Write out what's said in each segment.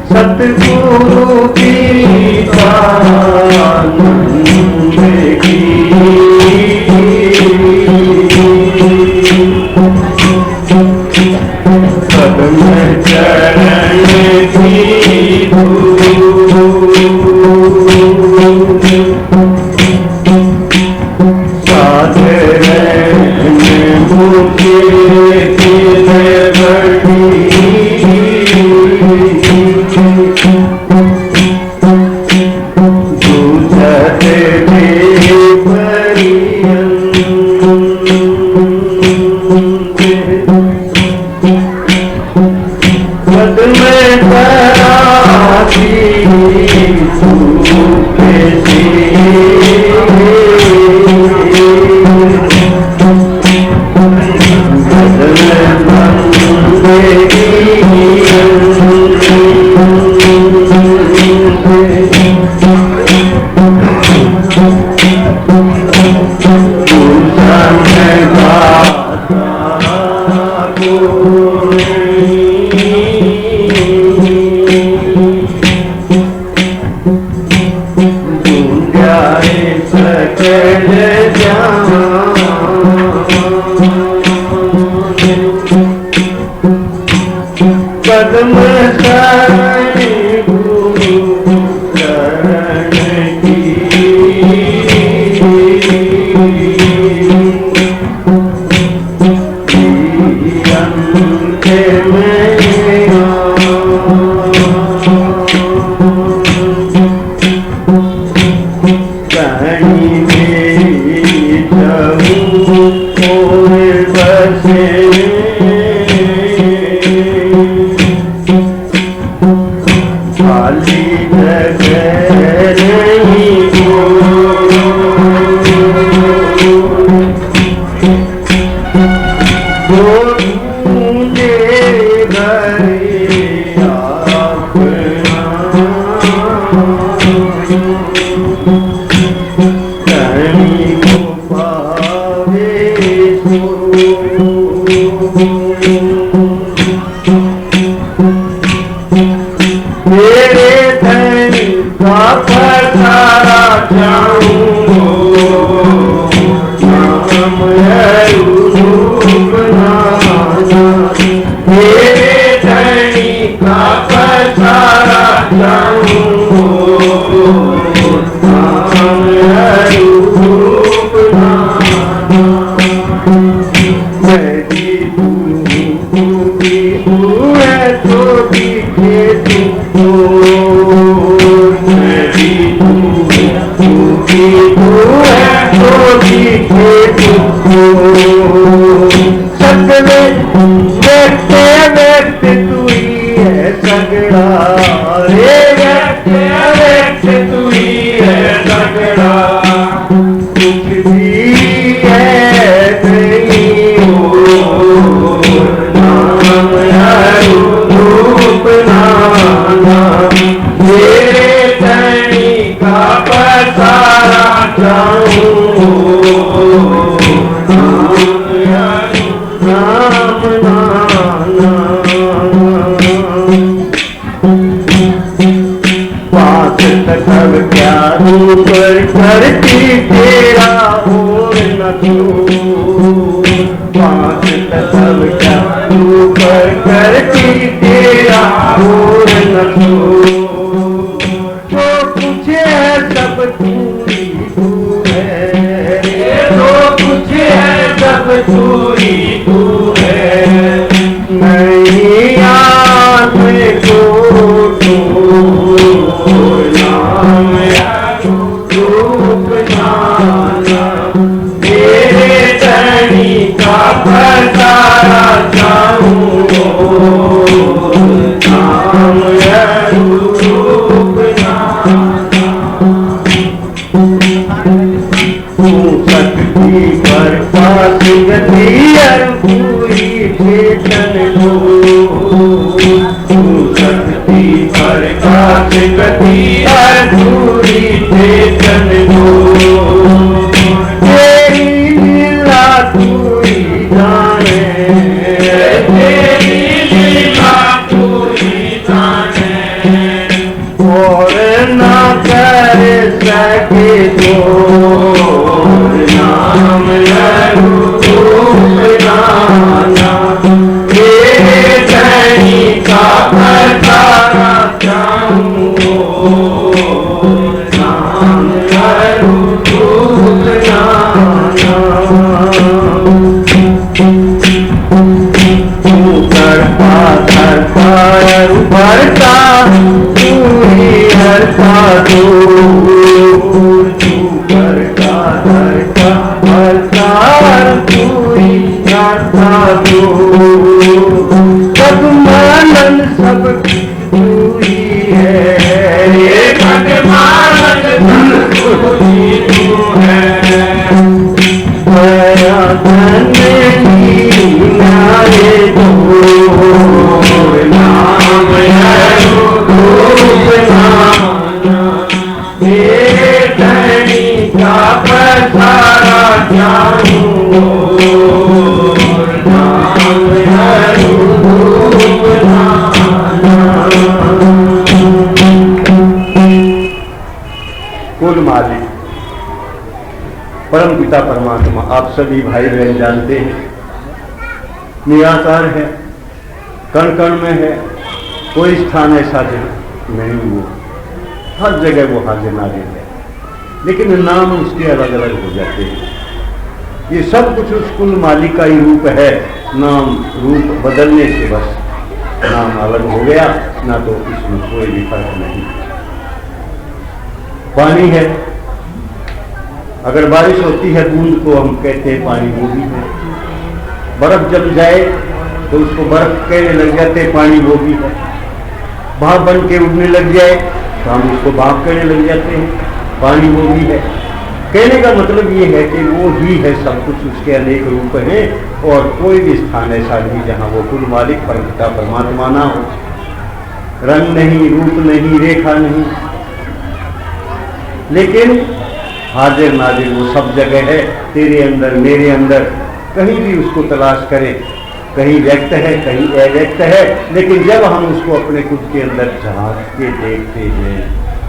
सतगुरु की कदम चरण की शक्ति प्रकाश गति पूरी चेतन हो, तू शक्ति प्रकाश गति पूरी चेतन हो, तेरी लीला तू ही जाने, तेरी लीला तू ही जाने, और ना कर सके तो नाम लहू नाना, ये धनी का प्रचारा चाहूँ, नाम लहू नाना, तू करता धरता उभरता, तू ही हरता दूर, तू करता धरता हरता तू ही हरता दूर, सब मानन सब तू ही है, ये भगवान तू ही तू है, दया धन्य नारे दो, नाम है रूप नाना, ये धनी का प्रसारा चाहूँ, नाम है रूप नाना। कुल मालिक परम पिता परमात्मा आप सभी भाई बहन जानते हैं, निराकार है, कण कण में है, कोई स्थान ऐसा नहीं, वो हर जगह वो हाजिर नाजिर है, लेकिन नाम उसके अलग अलग हो जाते हैं। ये सब कुछ उस कुल मालिक का ही रूप है, नाम रूप बदलने से बस नाम अलग हो गया, ना तो इसमें कोई भी फर्क नहीं। पानी है, अगर बारिश होती है बूंद को हम कहते हैं पानी, वो भी है। बर्फ जम जाए तो उसको बर्फ कहने लग जाते हैं, पानी वो भी है। भाप बन के उड़ने लग जाए तो हम उसको भाप कहने लग जाते हैं, पानी वो भी है। कहने का मतलब ये है कि वो ही है सब कुछ, उसके अनेक रूप हैं, और कोई भी स्थान ऐसा नहीं जहाँ वो कुल मालिक परमपिता परमात्मा ना हो। रंग नहीं, रूप नहीं, रेखा नहीं, लेकिन हाजिर नाजिर वो सब जगह है, तेरे अंदर मेरे अंदर, कहीं भी उसको तलाश करें, कहीं व्यक्त है कहीं अव्यक्त है, लेकिन जब हम उसको अपने खुद के अंदर झांक के देखते हैं,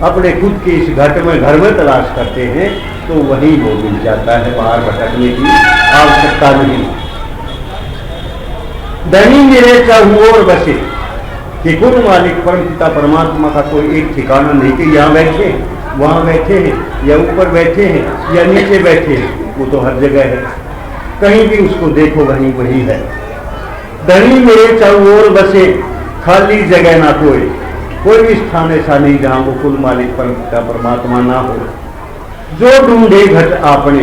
अपने खुद के इस घर में तलाश करते हैं, तो वहीं वो मिल जाता है, बाहर भटकने की आवश्यकता नहीं। धनी मेरे चाहुओर बसे, कि कुल मालिक परमपिता परमात्मा का कोई एक ठिकाना नहीं कि यहाँ बैठे वहाँ बैठे हैं, या ऊपर बैठे हैं या नीचे बैठे हैं, वो तो हर जगह है, कहीं भी उसको देखो वहीं वही है। धनी मेरे चारों बसे, खाली जगह ना कोई भी स्थान ऐसा नहीं जहाँ वो कुल मालिक परमपिता परमात्मा ना हो। जो ढूंढे घट आपने,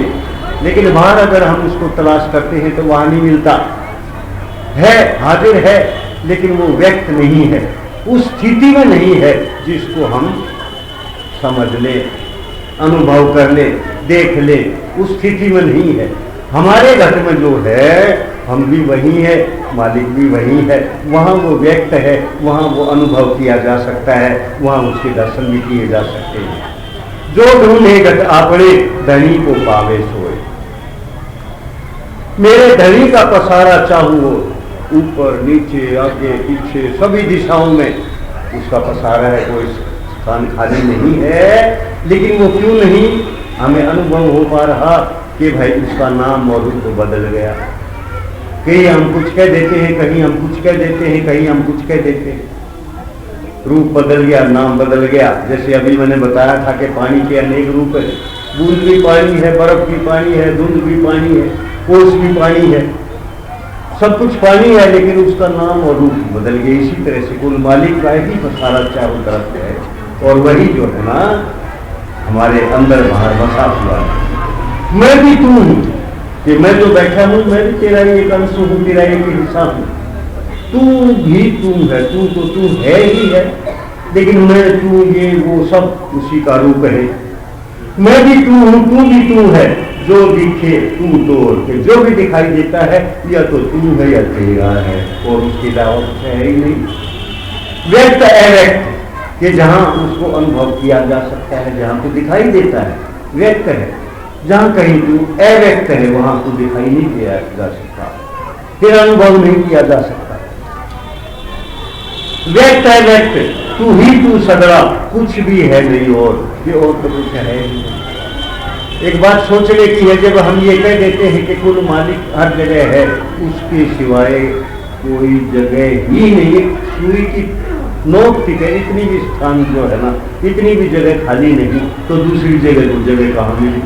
लेकिन बाहर अगर हम उसको तलाश करते हैं तो वहाँ नहीं मिलता है, हाजिर है, लेकिन वो व्यक्त नहीं है, उस स्थिति में नहीं है जिसको हम समझ ले, अनुभव कर ले, देख ले, उस स्थिति में नहीं है। हमारे घर में जो है, हम भी वही है, मालिक भी वही है, वहाँ वो व्यक्त है, वहाँ वो अनुभव किया जा सकता है, वहाँ उसके दर्शन भी किए जा सकते हैं। जो ढूंढे घट आपने, धनी को पावे सोए। मेरे धनी का पसारा चाहूँ, ऊपर नीचे आगे पीछे सभी दिशाओं में उसका पसारा है, कोई स्थान खाली नहीं है। लेकिन वो क्यों नहीं हमें अनुभव हो पा रहा कि भाई उसका नाम और रूप बदल गया। कहीं हम कुछ कह देते हैं, कहीं हम कुछ कह देते हैं, कहीं हम कुछ कह देते हैं, रूप बदल गया, नाम बदल गया। जैसे अभी मैंने बताया था कि पानी के अनेक रूप है, बूंद भी पानी है, बर्फ भी पानी है, धुंध भी पानी है, ओस भी पानी है, सब कुछ पानी है, लेकिन उसका नाम और रूप बदल गया। इसी तरह से कुल मालिक का ही पसारा चारों तरफ है, और वही जो है ना हमारे अंदर बाहर बसा हुआ है। मैं भी तू हूँ, कि मैं जो बैठा हूँ मैं भी तेरा ही एक अंश हूँ, तेरा एक हिस्सा हूँ। तू भी तू है, तू तो तू है ही है, लेकिन मैं तू ये वो सब उसी का रूप है। मैं भी तू हूँ, तू भी तू है, जो दिखे तू तोड़ के, जो भी दिखाई देता है या तो तू है या तेरा है, और उसके अलावा कुछ है ही नहीं। व्यक्त अव्यक्त कि जहां उसको अनुभव किया जा सकता है, जहां तो दिखाई देता है व्यक्त है, जहां कहीं तू अव्यक्त है वहां तो दिखाई नहीं किया जा सकता, फिर अनुभव नहीं किया जा सकता। व्यक्त अव्यक्त तू ही तू सदरा, कुछ भी है नहीं और ये और तो कुछ है नहीं। एक बात सोचने की है, जब हम ये कह देते हैं कि कुल मालिक हर जगह है, उसके सिवाय कोई जगह ही नहीं। सूर्य की नोक टिके इतनी भी स्थान जो है ना, इतनी भी जगह खाली नहीं, तो दूसरी जगह तो जगह कहाँ मिली,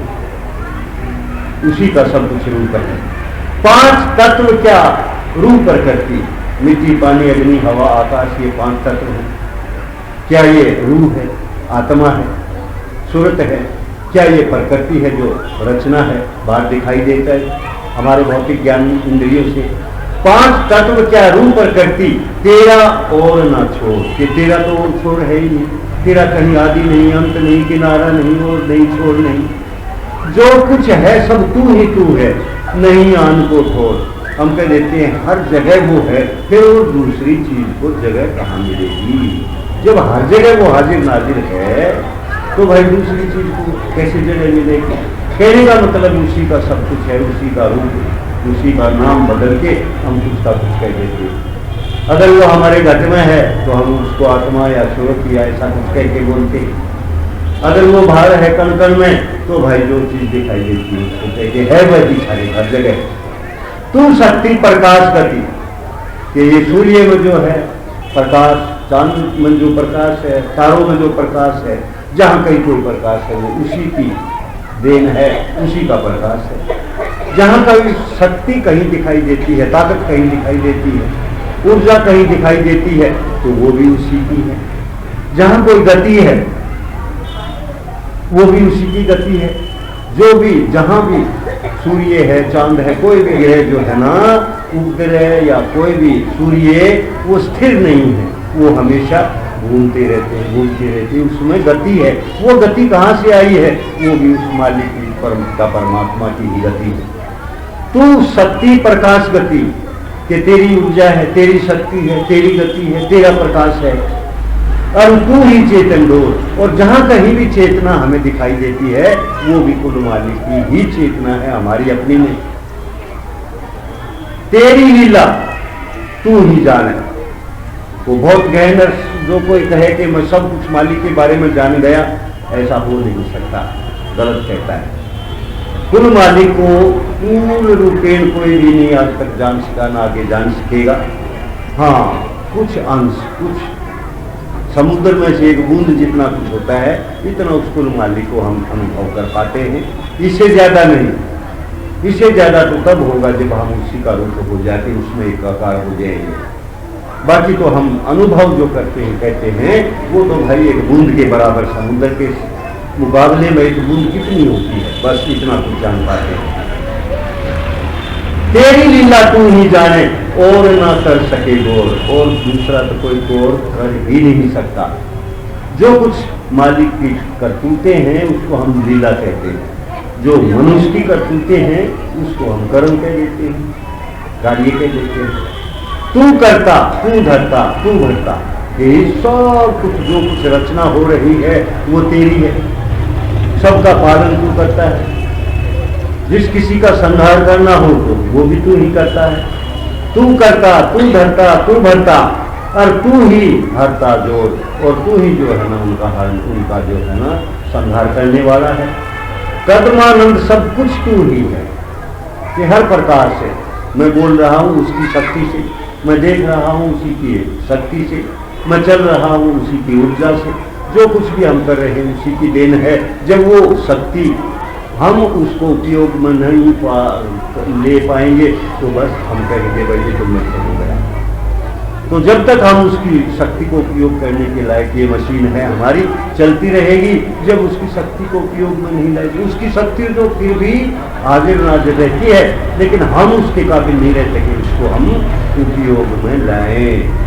उसी का सब कुछ रूप है। पांच तत्व क्या रूप प्रकृति, मिट्टी पानी अग्नि हवा आकाश, ये पांच तत्व हैं। क्या ये रूह है, आत्मा है, सूरत है? क्या ये प्रकृति है जो रचना है, बाहर दिखाई देता है हमारे भौतिक ज्ञान इंद्रियों से? पांच तत्व क्या रूप प्रकृति, तेरा और ना छोड़, कि तेरा तो और छोड़ है ही नहीं, तेरा कहीं आदि नहीं, अंत नहीं, किनारा नहीं, और नहीं छोड़ नहीं। जो कुछ है सब तू ही तू है, नहीं आन को छोड़। हम कह देते हैं हर जगह वो है, फिर वो दूसरी चीज को जगह कहाँ मिलेगी? जब हर जगह वो हाजिर नाजिर है तो भाई दूसरी चीज को कैसे जगह मिलेगी? कहने का मतलब उसी का सब कुछ है, उसी का रूप, उसी का नाम बदल के हम कुछ का कुछ कह देते हैं। अगर वो हमारे घट में है तो हम उसको आत्मा या सूरत या ऐसा कुछ कह के बोलते हैं। अगर वो बाहर है कण कण में तो भाई जो चीज दिखाई देती है उसको कहते है वह दिखाई हर जगह। तू शक्ति प्रकाश गति, कि ये सूर्य में जो है प्रकाश, चांद में जो प्रकाश है, तारों में जो प्रकाश है, जहां कहीं कोई प्रकाश है वो उसी की देन है, उसी का प्रकाश है। जहां कहीं शक्ति कहीं दिखाई देती है, ताकत कहीं दिखाई देती है, ऊर्जा कहीं दिखाई देती है, तो वो भी उसी की है। जहां कोई गति है वो भी उसी की गति है। जो भी जहां भी सूर्य है, चांद है, कोई भी ग्रह जो है ना, उपग्रह या कोई भी सूर्य, वो स्थिर नहीं है, वो हमेशा घूमते रहते हैं, घूमते रहते हैं, उसमें गति है। वो गति कहाँ से आई है? वो भी उस मालिक की परमात्मा की ही गति है। तू शक्ति प्रकाश गति, कि तेरी ऊर्जा है, तेरी शक्ति है, तेरी गति है, तेरा प्रकाश है, और तू ही चेतन डोर। और जहां कहीं भी चेतना हमें दिखाई देती है वो भी कुल मालिक की ही चेतना है, हमारी अपनी नहीं। तेरी लीला तू ही जाने। वो बहुत गहन, जो कोई कहे कि मैं सब कुछ मालिक के बारे में जान गया, ऐसा हो नहीं सकता, गलत कहता है। कुल मालिक को पूर्ण रूपेण कोई भी नहीं आज तक जान सका, ना आगे जान सकेगा। हाँ, कुछ अंश, कुछ समुद्र में से एक बूंद जितना कुछ होता है, इतना उस कुल मालिक को हम अनुभव कर पाते हैं, इससे ज्यादा नहीं। इससे ज्यादा तो तब होगा जब हम उसी का रूप हो जाते, उसमें एकाकार हो जाएंगे। बाकी तो हम अनुभव जो करते हैं, कहते हैं, वो तो भाई एक बूंद के बराबर, समुद्र के मुकाबले में एक बूंद कितनी होती है, बस इतना कुछ जान पाते हैं। तेरी लीला तू ही जाने और ना कर सके गौर, और दूसरा तो कोई गौर कर ही नहीं सकता। जो कुछ मालिक की करतूते हैं उसको हम लीला कहते हैं, जो मनुष्य की करतूते हैं उसको हम कर्म कह देते हैं, कार्य कह देते हैं। तू करता, तू धरता, तू भरता, ये सब कुछ जो कुछ रचना हो रही है वो तेरी है, सबका पालन तू करता है। जिस किसी का संहार करना हो तो वो भी तू ही करता है। तू करता, तू धरता, तू भरता, और तू ही हरता जोड़, और तू ही जो है ना उनका जो है ना संहार करने वाला है। कदमानंद सब कुछ तू ही है, कि हर प्रकार से मैं बोल रहा हूँ उसकी शक्ति से, मैं देख रहा हूँ उसी की शक्ति से, मैं चल रहा हूँ उसी की ऊर्जा से, जो कुछ भी हम कर रहे हैं उसी की देन है। जब वो शक्ति हम उसको उपयोग में नहीं ले पाएंगे तो बस हम कहेंगे भाई तो मैं हो गया। तो जब तक हम उसकी शक्ति को उपयोग करने के लायक ये मशीन है हमारी, चलती रहेगी। जब उसकी शक्ति को उपयोग में नहीं लाएगी, उसकी शक्ति तो फिर भी हाजिर नाजिर रहती है, लेकिन हम उसके काबिल नहीं रह सके उसको हम उपयोग में लाएं।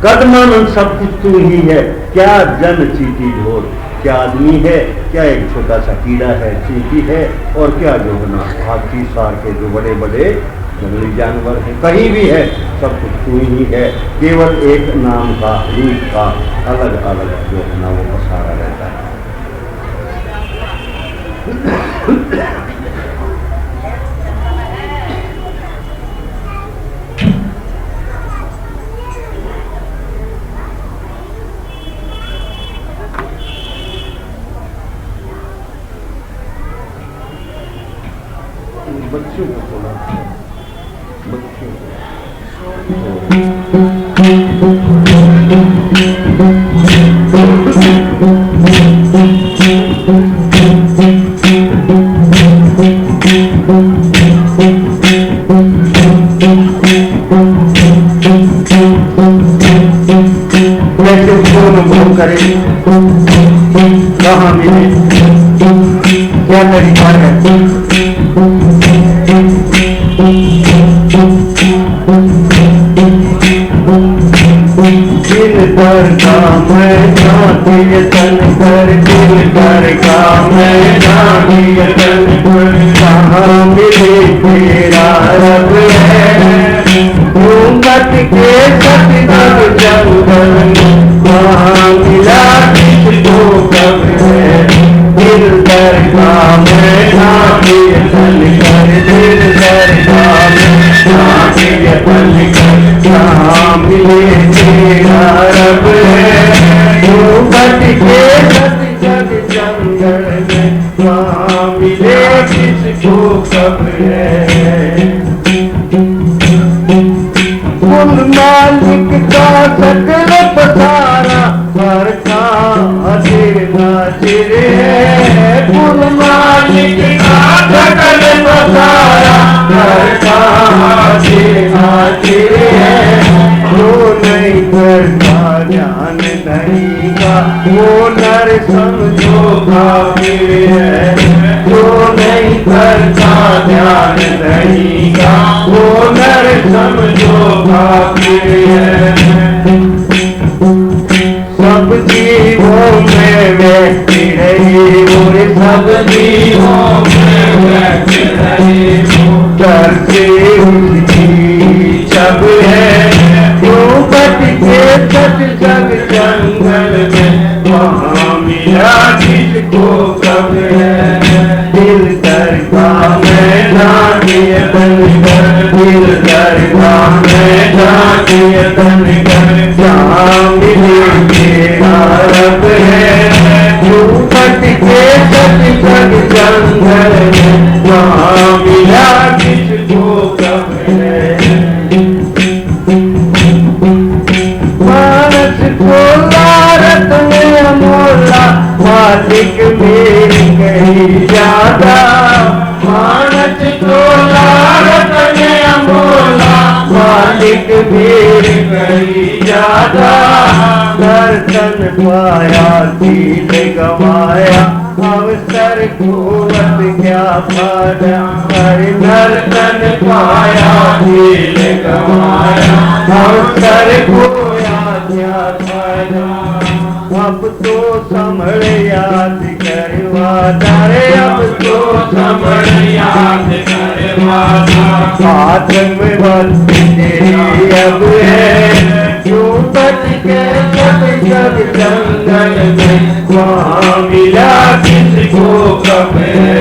कदमानंद सब कुछ तू ही है, क्या जन चीटी ढोर, क्या आदमी है, क्या एक छोटा सा कीड़ा है, चींटी है, और क्या जो है ना हाथी सार के जो बड़े बड़े जंगली जानवर हैं, कहीं भी है, सब कुछ तू ही है। केवल एक नाम का, रूप का अलग अलग जो है ना वो पसारा रहता है। बच्चों को थोड़ा बच्चों कैसे उसको अनुभव करें, कहाँ मिले, क्या तरीका है। दिल कर का मैं जाती तन कर, दिल कर का मैं जाती तन कर, कहाँ मिले तेरा रब है, घूंघट के सतगुरु जंगल में, कहाँ मिला किसको कब है। दिल कर का मैं जाती तन कर, दिल कर का मैं जाती तन कर, कहाँ मिले तेरा रब है, घूंघट के सतगुरु जंगल में, कहाँ मिले किसको कब है। कुल मालिक का सकल पसारा, हर का हाजिर नाजिर है, कुल मालिक का सकल पसारा, हर का हाजिर नाजिर है। जो नहीं करता ध्यान नहीं का, वो नर समझो काफिर है, जो नहीं करता ध्यान नहीं का, वो नर समझो काफिर है। सब जीवों में व्यक्ति रही, और सब जीवों में व्यक्ति रही, करते उसकी सब है, घूंघट के सतगुरु जंगल में, वहाँ मिला किसको कब है। दिल कर का मैं जाती तन कर, दिल कर का मैं जाती तन कर, जहाँ मिले तेरा रब है, घूंघट के सतगुरु जंगल में, वहाँ मिला किसको कब है। मानस खोला रत्न अमोला, मालिक मेरी कहीं ज्यादा, मानस खोला रत्न अमोला, मालिक मेरी कहीं ज्यादा। दर्शन पाया दिल गवाया, अवसर खोवत क्या फायदा, हरि दर्शन पाया दिल गवाया, अवसर खोया क्या फायदा। अब तो संभल याद करवा तारे, अब तो संभल याद करवा, हाथ में बंद तेरी अब है, घूंघट के सतगुरु जंगल में, वहाँ मिला किसको कब है।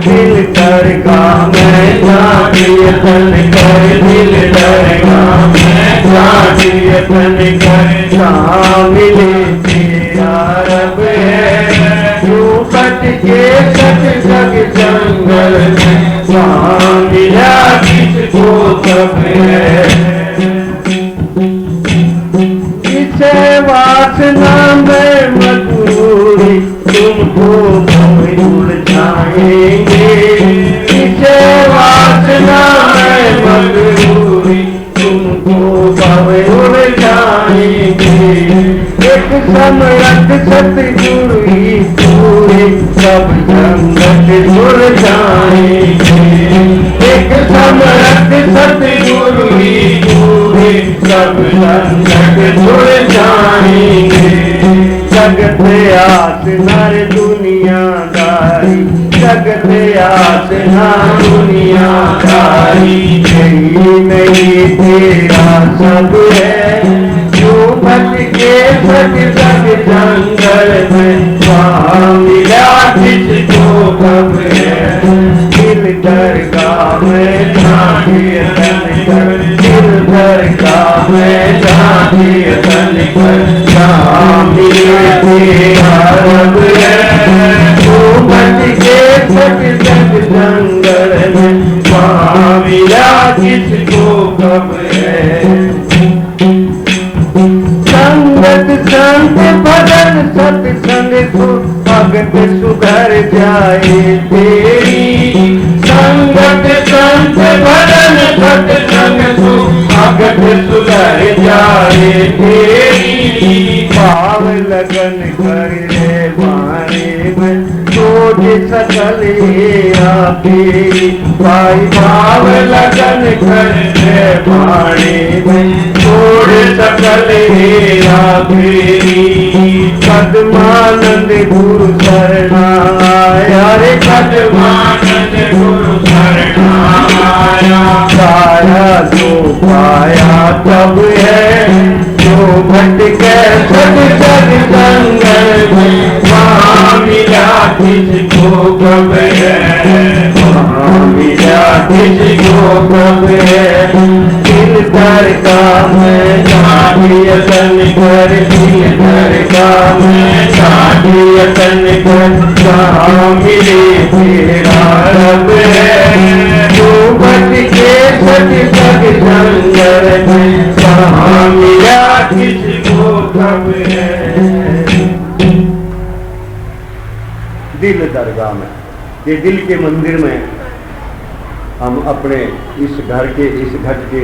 दिल कर का मैं जाती तन कर, दिल कर का मैं जाती तन कर, कहाँ मिले तेरा रब है, घूंघट के सतगुरु जंगल में, वहाँ मिला किसको कब है। इसे वासना में मजबूरी, तुमको भव उलझाएंगे, इसे वासना में मजबूरी, तुमको भव उलझाएंगे। एक सम्राट सतगुरु ही पूरे, सब झंझट सुलझाएंगे। एक सम्राट सतगुरु ही पूरे, सब झंझट सुलझाएंगे। जगत आस नर दुनियादारी, जगत आस नर दुनियादारी, यही नहीं तेरा सब है, जो भटके सग सग जंगल में, वहाँ मिला किसको कब है। दिल दरगाह में झांकी तन कर, दिल दरगाह में झांकी तन कर, जहाँ मिले तेरा रब है, जो भटके सग सग जंगल में, वहाँ मिला किसको कब है। संगत संत भजन सत्संग को भगत सुधर जाए तेरी, संगत संत भजन सत्संग को भगत सुधर जाए तेरी, भाव लगन कर ले मारे में सोच सकल तेरी, भाई भाव लगन कर ले मारे में छोड़ सकल तेरी, कदमानंद गुरु शरणाया रे, कदमानंद गुरु शरणाया, पाया जो पाया तब है, जो भटके सग सग जंगल में, वहाँ मिला किसको कब है, वहाँ मिला किसको कब है। दिल दरगाह में झांकी तन कर, दिल दरगाह में झांकी तन कर, जहाँ मिले तेरा रब है, जो भटके सग सग जंगल में, वहाँ मिला किसको कब है। दिल दरगाह में, ये दिल के मंदिर में हम अपने इस घर के, इस घट के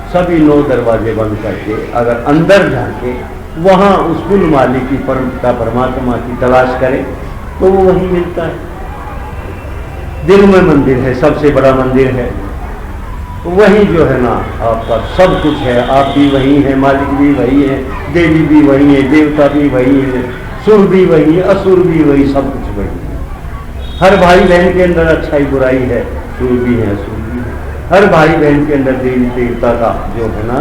सभी 9 दरवाजे बंद करके अगर अंदर जाके वहाँ उस कुल मालिक की परमपिता परमात्मा की तलाश करें तो वो वहीं मिलता है। दिल में मंदिर है, सबसे बड़ा मंदिर है, वही जो है ना आपका सब कुछ है। आप भी वही हैं, मालिक भी वही है, देवी भी वही है, देवता भी वही है, सुर भी वही है, असुर भी वही, सब कुछ वही है। हर भाई बहन के अंदर अच्छाई बुराई है, सुर भी है असुर भी है। हर भाई बहन के अंदर देवी देवता का जो है ना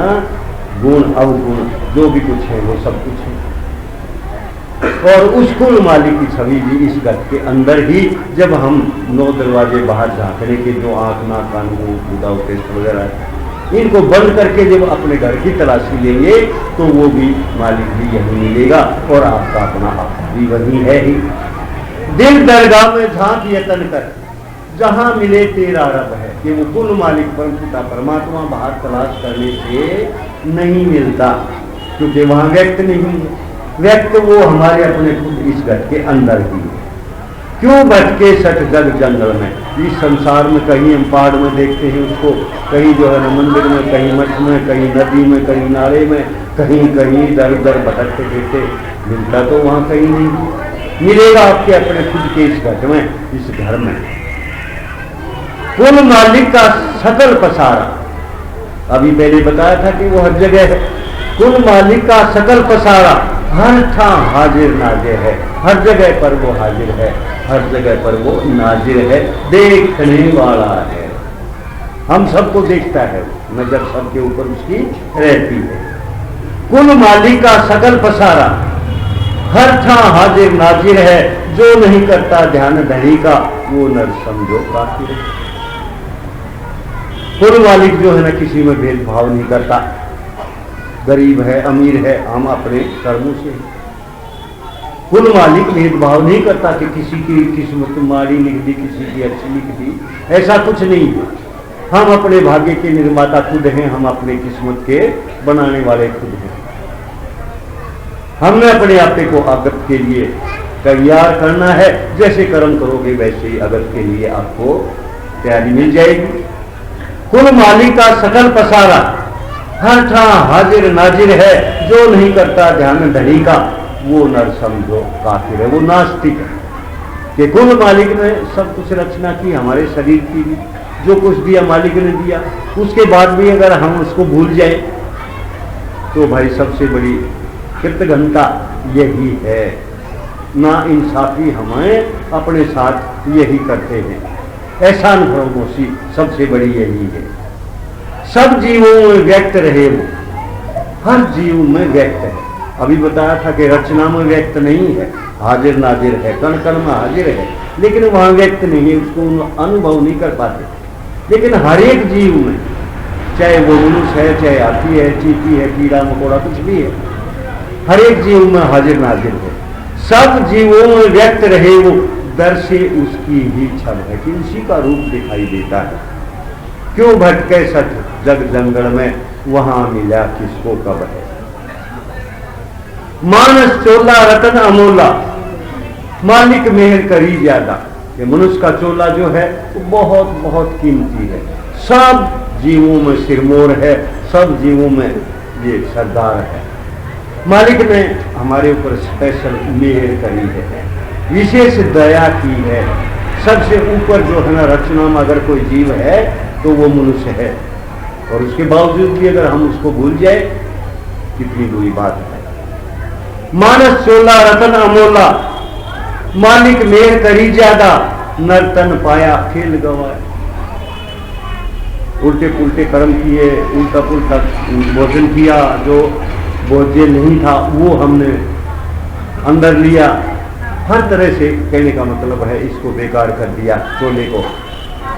गुण अवगुण जो भी कुछ है वो सब कुछ है। और उस कुल मालिक की छवि भी इस घर के अंदर ही, जब हम 9 दरवाजे बाहर झांकने के जो आँख नाक कान मुंह बुदा टेस्ट वगैरह इनको बंद करके जब अपने घर की तलाशी लेंगे तो वो भी मालिक भी यही मिलेगा और आपका अपना आप भी वही है ही। दिल दरगाह में झांक यतन कर, जहां मिले तेरा रब है, कि वो कुल मालिक परमपिता परमात्मा बाहर तलाश करने से नहीं मिलता, क्योंकि वहां व्यक्त नहीं है। व्यक्त वो हमारे अपने खुद इस घर के अंदर ही है। क्यों भटके सट जग जंगल में, इस संसार में कहीं हम पहाड़ में देखते हैं उसको, कहीं जो है ना मंदिर में, कहीं मठ में, कहीं नदी में, कहीं नाले में, कहीं कहीं दर दर भटकते फिरते, मिलता तो वहां कहीं नहीं मिलेगा आपके अपने खुद के इस घर में, इस घर में। कुल मालिक का सकल पसारा, अभी पहले बताया था कि वो हर जगह है। कुल मालिक का सकल पसारा हर ठा हाजिर नाजिर है, हर जगह पर वो हाजिर है, हर जगह पर वो नाजिर है, देखने वाला है, हम सबको देखता है, नजर सबके ऊपर उसकी रहती है। कुल मालिक का सकल पसारा हर ठा हाजिर नाजिर है, जो नहीं करता ध्यान धनी का वो नर समझो काफिर है। कुल मालिक जो है ना किसी में भेदभाव नहीं करता, गरीब है अमीर है हम अपने कर्मों से। कुल मालिक भेदभाव नहीं करता कि किसी की किस्मत माड़ी लिख दी, किसी की अच्छी लिख दी, ऐसा कुछ नहीं है। हम अपने भाग्य के निर्माता खुद हैं, हम अपने किस्मत के बनाने वाले खुद हैं। हमने अपने आपे को अगत के लिए तैयार करना है, जैसे कर्म करोगे वैसे ही अगत के लिए आपको तैयारी मिल जाएगी। कुल मालिक का सकल पसारा हर ठा हाजिर नाजिर है, जो नहीं करता ध्यान धनी का वो नर समझो काफिर है, वो नास्तिक है। कि कुल मालिक ने सब कुछ रचना की, हमारे शरीर की भी जो कुछ दिया मालिक ने दिया, उसके बाद भी अगर हम उसको भूल जाए तो भाई सबसे बड़ी कृतघ्नता यही है। ना इंसाफी हमें अपने साथ यही करते हैं। एहसान फरोमोशी सबसे बड़ी यही है। सब जीवों में व्यक्त रहे वो, हर जीव में व्यक्त है। अभी बताया था कि रचना में व्यक्त नहीं है, हाजिर नाजिर है, कण कण में हाजिर है, लेकिन वहां व्यक्त नहीं है, उसको अनुभव नहीं कर पाते। लेकिन हर एक जीव में, चाहे वो मनुष्य है, चाहे हाथी है, चींटी है, कीड़ा मकोड़ा, कुछ भी है, हर एक जीव में हाजिर नाजिर है। सब जीवों में व्यक्त रहे वो, दर से उसकी ही छब है कि उसी का रूप दिखाई देता है। क्यों भटके सच जग जंगल में, वहां मिला किसको कब है। मानस चोला रतन अमोला, मालिक मेहर करी ज्यादा। ये मनुष्य का चोला जो है वो बहुत बहुत कीमती है। सब जीवों में सिरमौर है, सब जीवों में ये सरदार है। मालिक ने हमारे ऊपर स्पेशल मेहर करी है, विशेष दया की है। सबसे ऊपर जो है ना रचना में अगर कोई जीव है तो वो मनुष्य है, और उसके बावजूद भी अगर हम उसको भूल जाए कितनी बुरी बात है। मानस चोला रतन अमोला, मालिक मेहर करी ज्यादा, नर्तन पाया खेल गवाए। उल्टे पुल्टे कर्म किए, उल्टा पुल्टा भोजन किया, जो भोज्य नहीं था वो हमने अंदर लिया। हर तरह से कहने का मतलब है इसको बेकार कर दिया चोले को।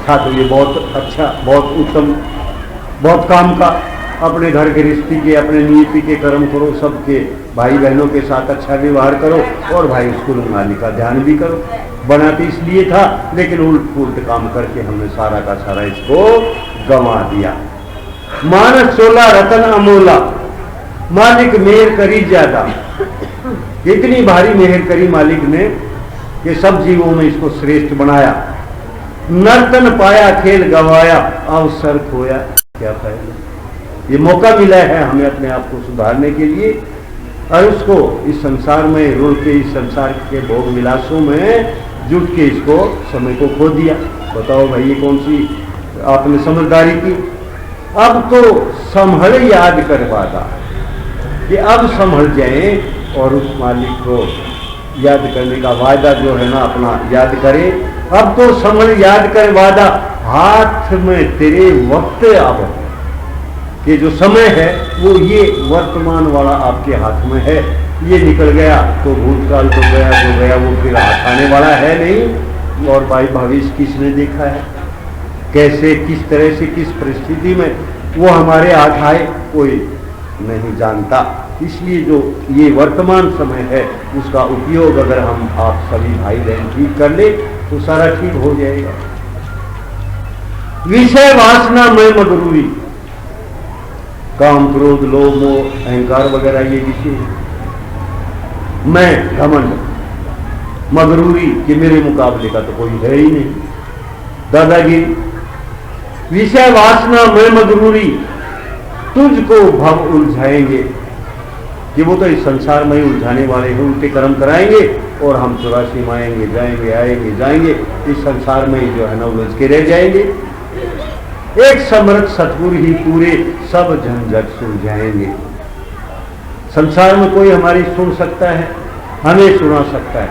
था तो ये बहुत अच्छा, बहुत उत्तम, बहुत काम का। अपने घर गृहस्थी के, अपने नीति के कर्म करो, सबके भाई बहनों के साथ अच्छा व्यवहार करो, और भाई स्कूल माली का ध्यान भी करो। बनाते इसलिए था, लेकिन उल्ट पुल्ट काम करके हमने सारा का सारा इसको गंवा दिया। मानस चोला रतन अमोला, मालिक मेहर करी ज्यादा। इतनी भारी मेहर करी मालिक ने कि सब जीवों में इसको श्रेष्ठ बनाया। नर्तन पाया खेल गवाया, अवसर खोया क्या फायदा। ये मौका मिला है हमें अपने आप को सुधारने के लिए, और उसको इस संसार में रुल के, इस संसार के भोग विलासों में जुट के इसको समय को खो दिया। बताओ भाई ये कौन सी आपने समझदारी की। अब तो संभल याद करवाता कि अब संभल जाए और उस मालिक को याद करने का वायदा जो है ना अपना याद करे। अब तो संभल याद कर वादा, हाथ में तेरे वक्त अब कि जो समय है वो ये वर्तमान वाला आपके हाथ में है। ये निकल गया तो भूतकाल तो गया, जो गया वो फिर हाथ आने वाला है नहीं। और भाई भविष्य किसने देखा है, कैसे किस तरह से किस परिस्थिति में वो हमारे हाथ आए कोई नहीं जानता। इसलिए जो ये वर्तमान समय है उसका उपयोग अगर हम आप सभी भाई बहन ठीक कर ले तो सारा ठीक हो जाएगा। विषय वासना में मगरूरी, काम क्रोध लोभ मोह अहंकार वगैरह ये विषय है। मैं घमंड, मगरूरी कि मेरे मुकाबले का तो कोई है ही नहीं, दादागिरी। विषय वासना में मगरूरी, तुझको भव उलझाएंगे कि वो तो इस संसार में ही उलझाने वाले हैं। उल्टे कर्म कराएंगे और हम 84 माएंगे, जाएंगे आएंगे जाएंगे, इस संसार में ही जो है ना उलझ के रह जाएंगे। एक समर्थ सतगुरु ही पूरे सब झंझट सुलझाएंगे। संसार में कोई हमारी सुन सकता है, हमें सुना सकता है,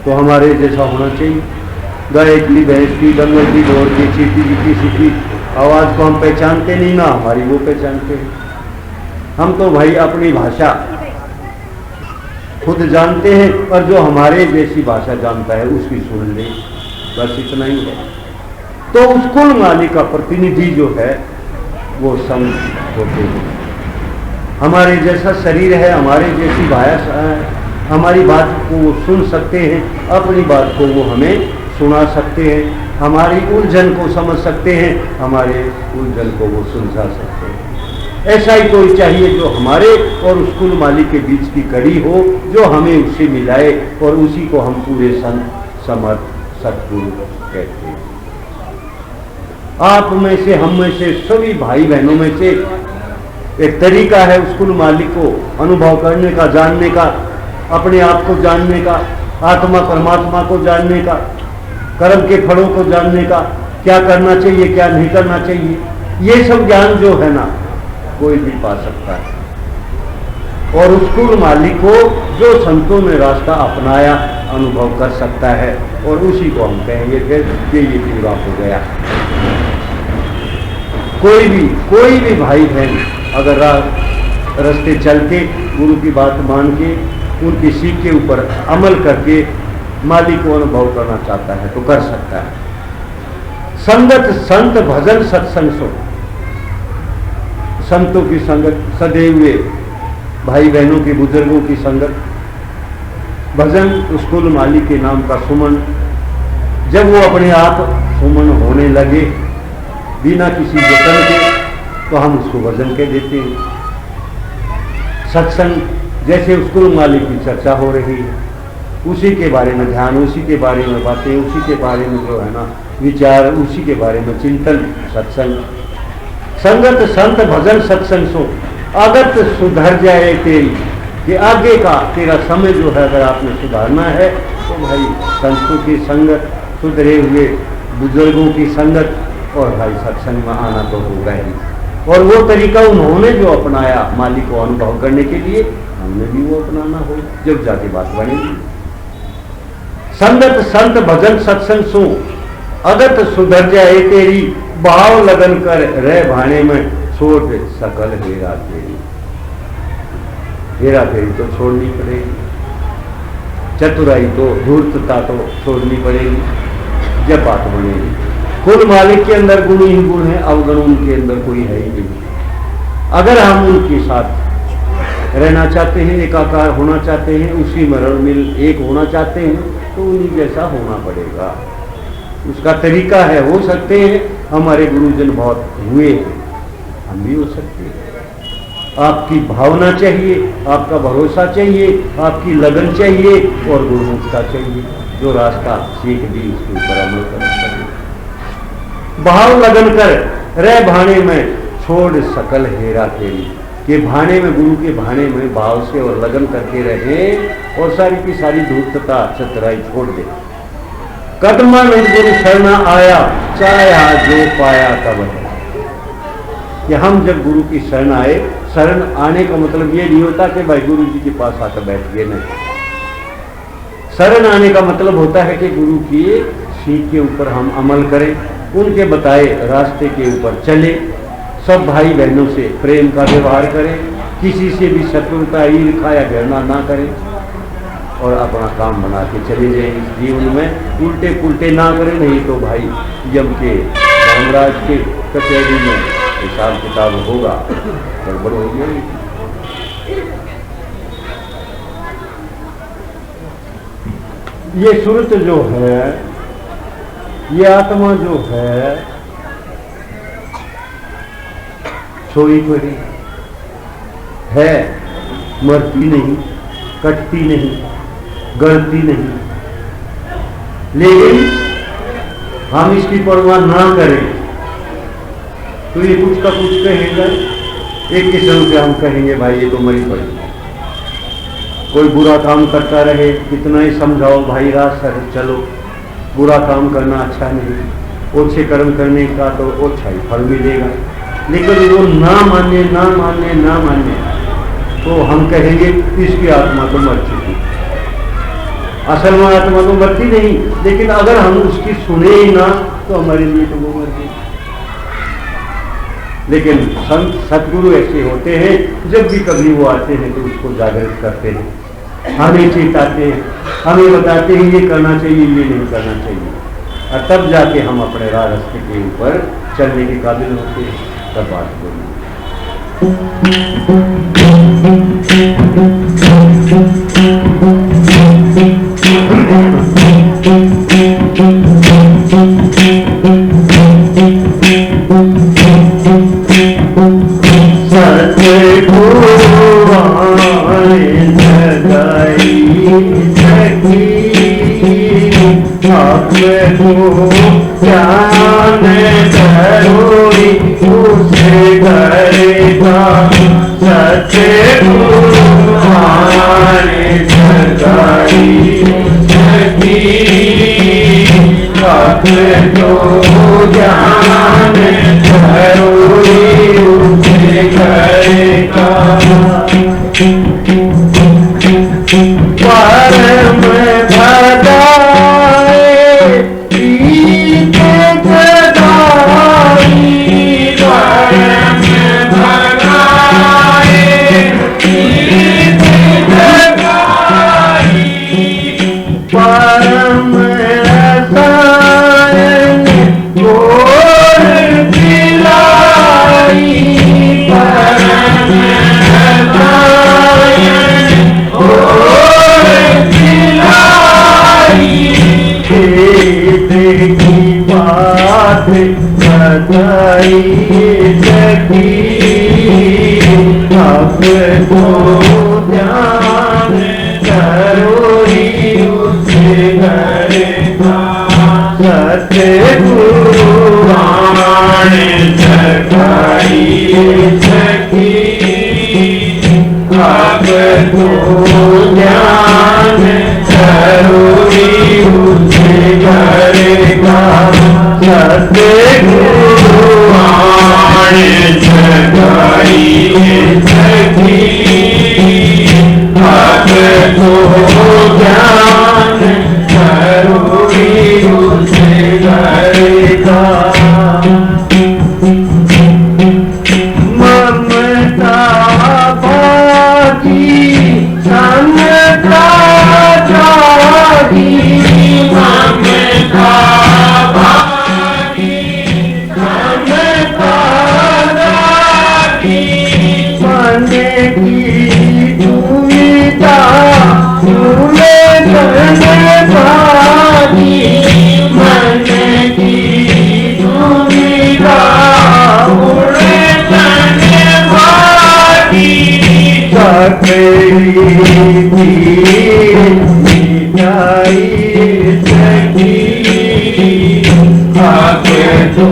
तो हमारे जैसा होना चाहिए। गाय की, भैंस की, डंगर की, ढोर की, चींटी की, किसी की आवाज को हम पहचानते नहीं ना, हमारी वो पहचानते हैं। हम तो भाई अपनी भाषा खुद जानते हैं, और जो हमारे जैसी भाषा जानता है उसकी सुन ले, बस इतना ही है। तो उस कुल मालिक का प्रतिनिधि जो है वो संत होते हैं। हमारे जैसा शरीर है, हमारे जैसी भाषा है, हमारी बात को वो सुन सकते हैं, अपनी बात को वो हमें सुना सकते हैं, हमारी उलझन को समझ सकते हैं, हमारे उलझन को वो सुलझा सकते हैं। ऐसा ही कोई चाहिए जो हमारे और उस कुल मालिक के बीच की कड़ी हो, जो हमें उससे मिलाए, और उसी को हम पूरे संत समर्थ सतगुरु कहते हैं। आप में से, हम में से, सभी भाई बहनों में से एक तरीका है उस कुल मालिक को अनुभव करने का, जानने का, अपने आप को जानने का, आत्मा परमात्मा को जानने का, कर्म के फलों को जानने का, क्या करना चाहिए क्या नहीं करना चाहिए। ये सब ज्ञान जो है ना कोई भी पा सकता है। और उस कुल मालिक को जो संतों ने रास्ता अपनाया अनुभव कर सकता है, और उसी को हम कहेंगे फिर कि ये पूरा हो गया। कोई भी भाई बहन अगर रास्ते चल के गुरु की बात मान के उनकी सीख के ऊपर अमल करके मालिक को अनुभव करना चाहता है तो कर सकता है। संगत संत भजन सत्संग सो, संतों की संगत, सदे हुए भाई बहनों की, बुजुर्गों की संगत, भजन उस कुल मालिक के नाम का सुमन। जब वो अपने आप सुमन होने लगे बिना किसी जतन के तो हम उसको भजन कह देते हैं। सत्संग, जैसे उस कुल मालिक की चर्चा हो रही है, उसी के बारे में ध्यान, उसी के बारे में बातें, उसी के बारे में जो है ना विचार, उसी के बारे में चिंतन, सत्संग। संगत संत भजन सत्संग सो, अगत सुधर जाए तेरी, कि आगे का तेरा समय जो है अगर आपने सुधारना है तो भाई संतों की संगत, सुधरे हुए बुजुर्गों की संगत, और भाई सत्संग में आना तो होगा ही। और वो तरीका उन्होंने जो अपनाया मालिक को अनुभव करने के लिए, हमने भी वो अपनाना हो, जब जाके बात बनेगी। संगत संत भजन सत्संग सो, अगत सुधर जाए तेरी, भाव लगन कर रह भाने में, छोड़ सकल हेरा फेरी। हेरा फेरी तो छोड़नी पड़ेगी, चतुराई तो, धूर्तता तो छोड़नी पड़ेगी, जब बात बनेगी। कुल मालिक के अंदर गुण ही गुण है, अवगुण उनके अंदर कोई है ही नहीं। अगर हम उनके साथ रहना चाहते हैं, एकाकार होना चाहते हैं, उसी में रल मिल एक होना चाहते हैं, तो उन्हीं जैसा होना पड़ेगा। उसका तरीका है, हो सकते हैं हमारे गुरुजन बहुत हुए हैं, हम भी हो सकते हैं। आपकी भावना चाहिए, आपका भरोसा चाहिए, आपकी लगन चाहिए और गुरुमुखता चाहिए, जो रास्ता सीख दी उसके ऊपर अमल करना चाहिए। भाव लगन कर रह भाने में, छोड़ सकल हेरा फेरी, कि भाने में, गुरु के भाने में भाव से और लगन करके रहे और सारी की सारी धूर्तता चतुराई छोड़ दे। कदमानंद गुरु शरणा आया, चाया जो पाया तब है, कि हम जब गुरु की शरण आए, शरण आने का मतलब ये नहीं होता कि भाई गुरु जी के पास आकर बैठ गए, नहीं। शरण आने का मतलब होता है कि गुरु की सीख के ऊपर हम अमल करें, उनके बताए रास्ते के ऊपर चले, सब भाई बहनों से प्रेम का व्यवहार करें, किसी से भी शत्रुता, ईर्ष्या या घृणा ना करें, और अपना काम बना के चले जाएं। इस जीवन में उल्टे पुल्टे ना करें, नहीं तो भाई यम के, धर्मराज के कचहरी में हिसाब किताब होगा, गड़बड़ होगी। ये सुरत जो है, ये आत्मा जो है, सोई पड़ी है, मरती नहीं, कटती नहीं, गलती नहीं, लेकिन हम इसकी परवाह ना करें तो ये कुछ का कुछ कहेगा। एक किस्म से हम कहेंगे भाई ये तो मरी पड़ी। कोई बुरा काम करता रहे, कितना ही समझाओ भाई रास्ते चलो, बुरा काम करना अच्छा नहीं, अच्छे कर्म करने का तो अच्छा ही फल मिलेगा। लेकिन वो ना माने ना माने ना माने तो हम कहेंगे इसकी आत्मा तो मर चुकी। असल में आत्मा तो मरती नहीं, लेकिन अगर हम उसकी सुने ही ना तो हमारे लिए तो वो मर गई। लेकिन संत सतगुरु ऐसे होते हैं, जब भी कभी वो आते हैं तो उसको जागृत करते हैं, हमें चेताते हैं, हमें बताते हैं ये करना चाहिए, ये नहीं करना चाहिए, और तब जाके हम अपने रास्ते के ऊपर चलने के काबिल होते हैं। तब बात बोलिए। परम भगाए प्रीत जगाई, परम भगाए प्रीत जगाई, परम रसायन घोर पिलाई, परम रसायन घोर पिलाई, खेत की बात बताई सकी, अब तो ध्यान करोरी उसे घर का, सतगुरु वाण जगाई सकी, अब तो ध्यान करोरी उसे घर का, सतगुरु वाण जगाई सकी, अब तो ज्ञान करोरी उसे घर का, ममता बाकी समता जागी, ममता बाकी समता जागी, मन की दुविधा भूले भागी, मन की दुविधा भूले भागी, सकली मिटाई सकी, आगे तो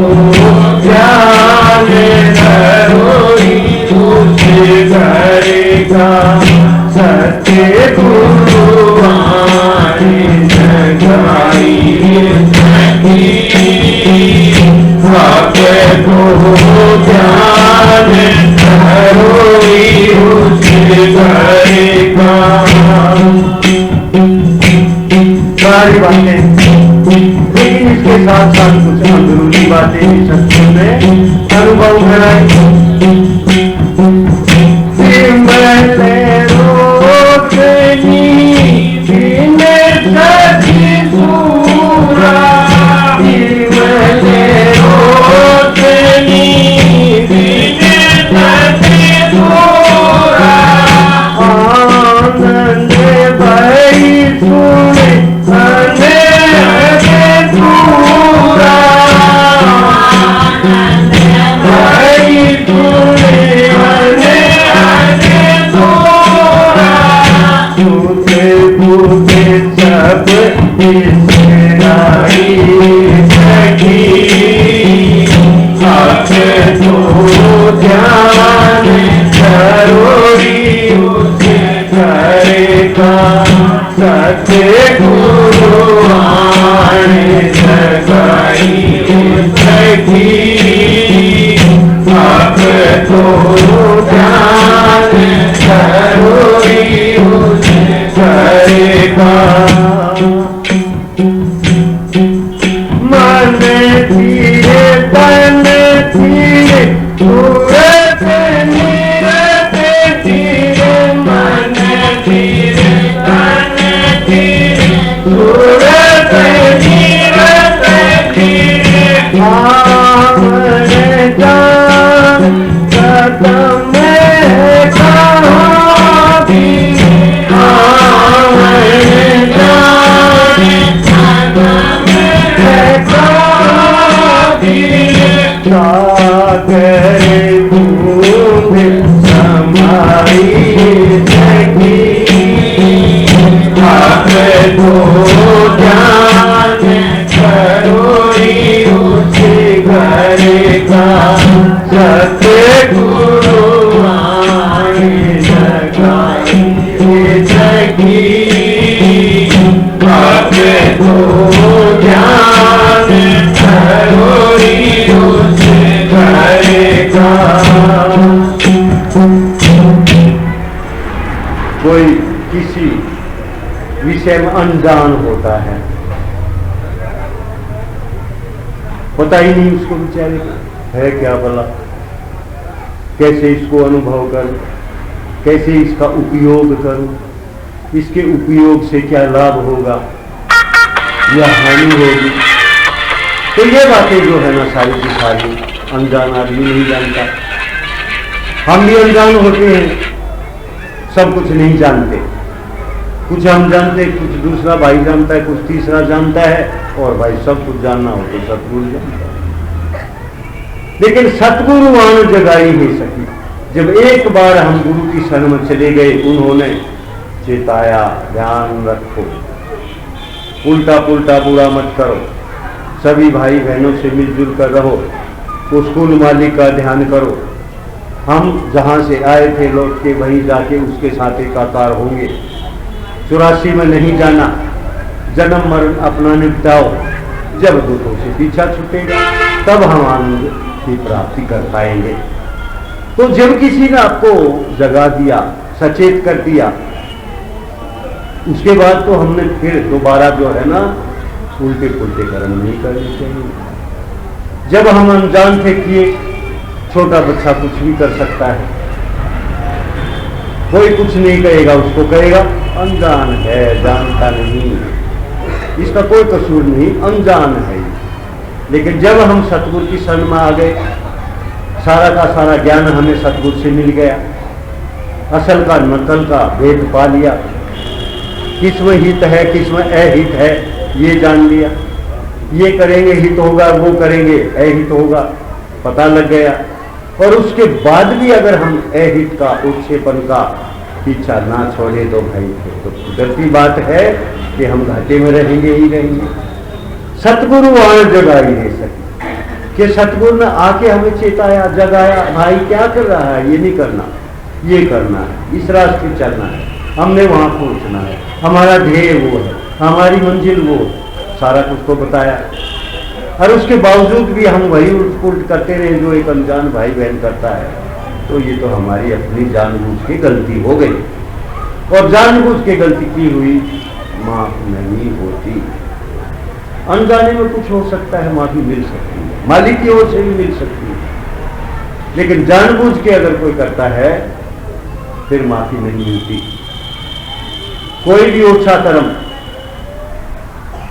ध्यान करोरी उसे घर का, सतगुरु वाण जगाई सकी, आगे तो ध्यान करोरी उसे घर का। सारी बातें, लेकिन इसके साथ साथ कुछ अंदरूनी बातें भी सत्संग में अनुभव कराई। सिमरते रोशनी बिन सखी सूरा, सिमरते रोशनी बिन सखी सूरा, आनंद भई सुने पूरा, आनंद भई सुने सब इसराई सखी, अब तो ध्यान करोरी उसे घर का, सतगुरु वाण जगाई सखी, अब तो ध्यान करोरी उसे घर का, मन धीरे तन धीरे सूरत नीरत धीरे, मन धीरे तन धीरे सूरत नीरत धीरे, आवन जान कदम कहाँ भी, आवन जान सागर दूध समाई सकी, अब तो ज्ञान करोरी उसे घर का, सतगुरु वाण जगाई सकी, अब तो ज्ञान करोरी उसे घर का। किसी विषय में अनजान होता है, पता ही नहीं उसको बेचारे है क्या भला, कैसे इसको अनुभव करूं, कैसे इसका उपयोग करूं, इसके उपयोग से क्या लाभ होगा या हानि होगी। तो ये बातें जो है ना सारी की सारी अनजान आदमी नहीं जानता। हम भी अनजान होते हैं, सब कुछ नहीं जानते, कुछ हम जानते, कुछ दूसरा भाई जानता है, कुछ तीसरा जानता है, और भाई सब कुछ जानना हो तो सतगुरु जानता है। लेकिन सतगुरु वहां जगाई नहीं सकी। जब एक बार हम गुरु की शरण में चले गए, उन्होंने चेताया ध्यान रखो, उल्टा पुल्टा बुरा मत करो, सभी भाई बहनों से मिलजुल कर रहो, उस कुल मालिक का ध्यान करो, हम जहां से आए थे लौट के वहीं जाके उसके साथ एकाकार होंगे, 84 में नहीं जाना, जन्म मरण अपना निपटाओ, जब दुखों से पीछा छूटेगा तब हम आनंद की प्राप्ति कर पाएंगे। तो जब किसी ने आपको जगा दिया, सचेत कर दिया, उसके बाद तो हमने फिर दोबारा जो है ना उल्टे पुल्टे कर्म नहीं करने चाहिए। जब हम अनजान थे कि छोटा बच्चा कुछ भी कर सकता है, कोई कुछ नहीं कहेगा, उसको कहेगा अनजान है, जानता नहीं, इसका कोई कसूर नहीं, अनजान है। लेकिन जब हम सतगुरु की शरण में आ गए, सारा का सारा ज्ञान हमें सतगुरु से मिल गया, असल का नकल का भेद पा लिया, किसमें हित है किसमें अहित है ये जान लिया, ये करेंगे हित होगा, वो करेंगे अहित होगा, पता लग गया। और उसके बाद भी अगर हम अहित का उत्क्षेपण का पीछा ना छोड़े तो भाई तो कुदरती बात है कि हम घाटे में रहेंगे ही रहेंगे। सतगुरु वहां जगा ही नहीं सके कि सतगुरु ने आके हमें चेताया, जगाया, भाई क्या कर रहा है, ये नहीं करना, ये करना है, इस रास्ते चलना है, हमने वहां पहुंचना है, हमारा ध्येय वो है, हमारी मंजिल वो, सारा कुछ को बताया। और उसके बावजूद भी हम वही उल्ट पुल्ट करते रहे जो एक अनजान भाई बहन करता है, तो ये तो हमारी अपनी जानबूझ की गलती हो गई, और जानबूझ के गलती की हुई माफ नहीं होती। अनजाने में कुछ हो सकता है, माफी मिल सकती है, मालिक की ओर से भी मिल सकती है, लेकिन जानबूझ के अगर कोई करता है फिर माफी नहीं मिलती। कोई भी ओछा कर्म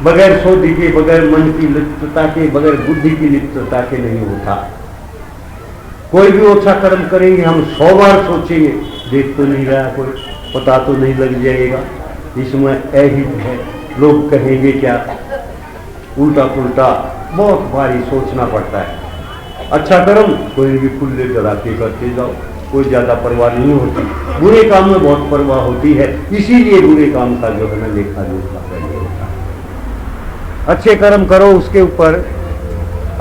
बगैर सोच के, बगैर मन की लिप्तता के, बगैर बुद्धि की लिप्तता के नहीं होता। कोई भी ओछा कर्म करेंगे, हम 100 बार सोचेंगे, देख तो नहीं रहा कोई, पता तो नहीं लग जाएगा, इसमें अहित है, लोग कहेंगे क्या, उल्टा पुल्टा बहुत भारी सोचना पड़ता है। अच्छा कर्म कोई भी खुले जला के करते जाओ, कोई ज्यादा परवाह नहीं होती। बुरे काम में बहुत परवाह होती है, इसीलिए बुरे काम का जो है ना लेखा जोखा पहले होता है। अच्छे कर्म करो, उसके ऊपर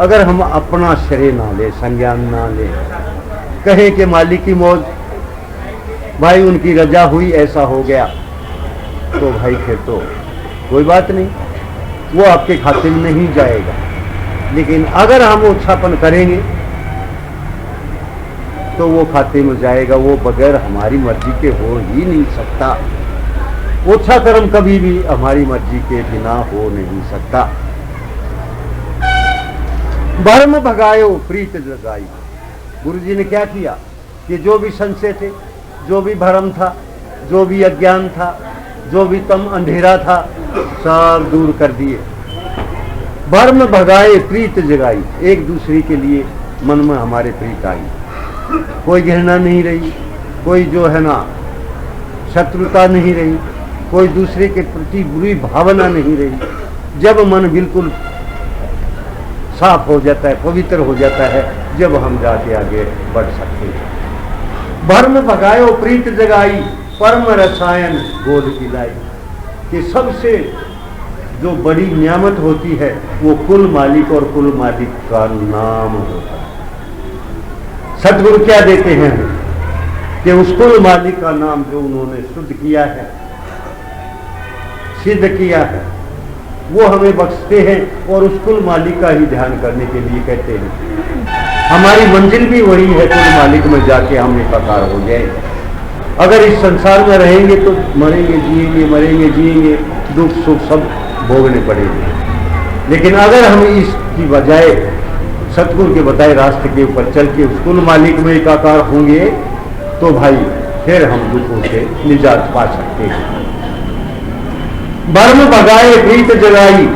अगर हम अपना श्रेय ना ले, संज्ञान ना ले, कहे कि मालिक की मौज, भाई उनकी रजा हुई ऐसा हो गया, तो भाई फिर तो कोई बात नहीं, वो आपके खाते में नहीं जाएगा। लेकिन अगर हम ओछापन करेंगे तो वो खाते में जाएगा, वो बगैर हमारी मर्जी के हो ही नहीं सकता। ओछा कर्म कभी भी हमारी मर्जी के बिना हो नहीं सकता। भरम भगायो प्रीत जगाई, गुरु जी ने क्या किया कि जो भी संशय थे, जो भी भरम था, जो भी अज्ञान था, जो भी तम अंधेरा था, सब दूर कर दिए। भरम भगाए प्रीत जगाई, एक दूसरे के लिए मन में हमारे प्रीत आई, कोई घृणा नहीं रही, कोई जो है ना शत्रुता नहीं रही, कोई दूसरे के प्रति बुरी भावना नहीं रही। जब मन बिल्कुल साफ हो जाता है, पवित्र हो जाता है, जब हम जाके आगे बढ़ सकते हैं। भरम भगायो प्रीत जगाई, परम रसायन गोद पिलाई, कि सबसे जो बड़ी नियामत होती है वो कुल मालिक और कुल मालिक का नाम होता है। सतगुरु क्या देते हैं कि उस कुल मालिक का नाम जो उन्होंने शुद्ध किया है, सिद्ध किया है, वो हमें बख्शते हैं, और उस कुल मालिक का ही ध्यान करने के लिए कहते हैं। हमारी मंजिल भी वही है, कुल मालिक में जाके हम एकाकार हो जाए। अगर इस संसार में रहेंगे तो मरेंगे जिएंगे, मरेंगे जिएंगे, दुख सुख सब भोगने पड़ेंगे। लेकिन अगर हम इसकी बजाय सतगुरु के बताए रास्ते के ऊपर चल के उस कुल मालिक में एकाकार होंगे तो भाई फिर हम दुखों से निजात पा सकते हैं। भर्म भगाए प्रीत जगाई,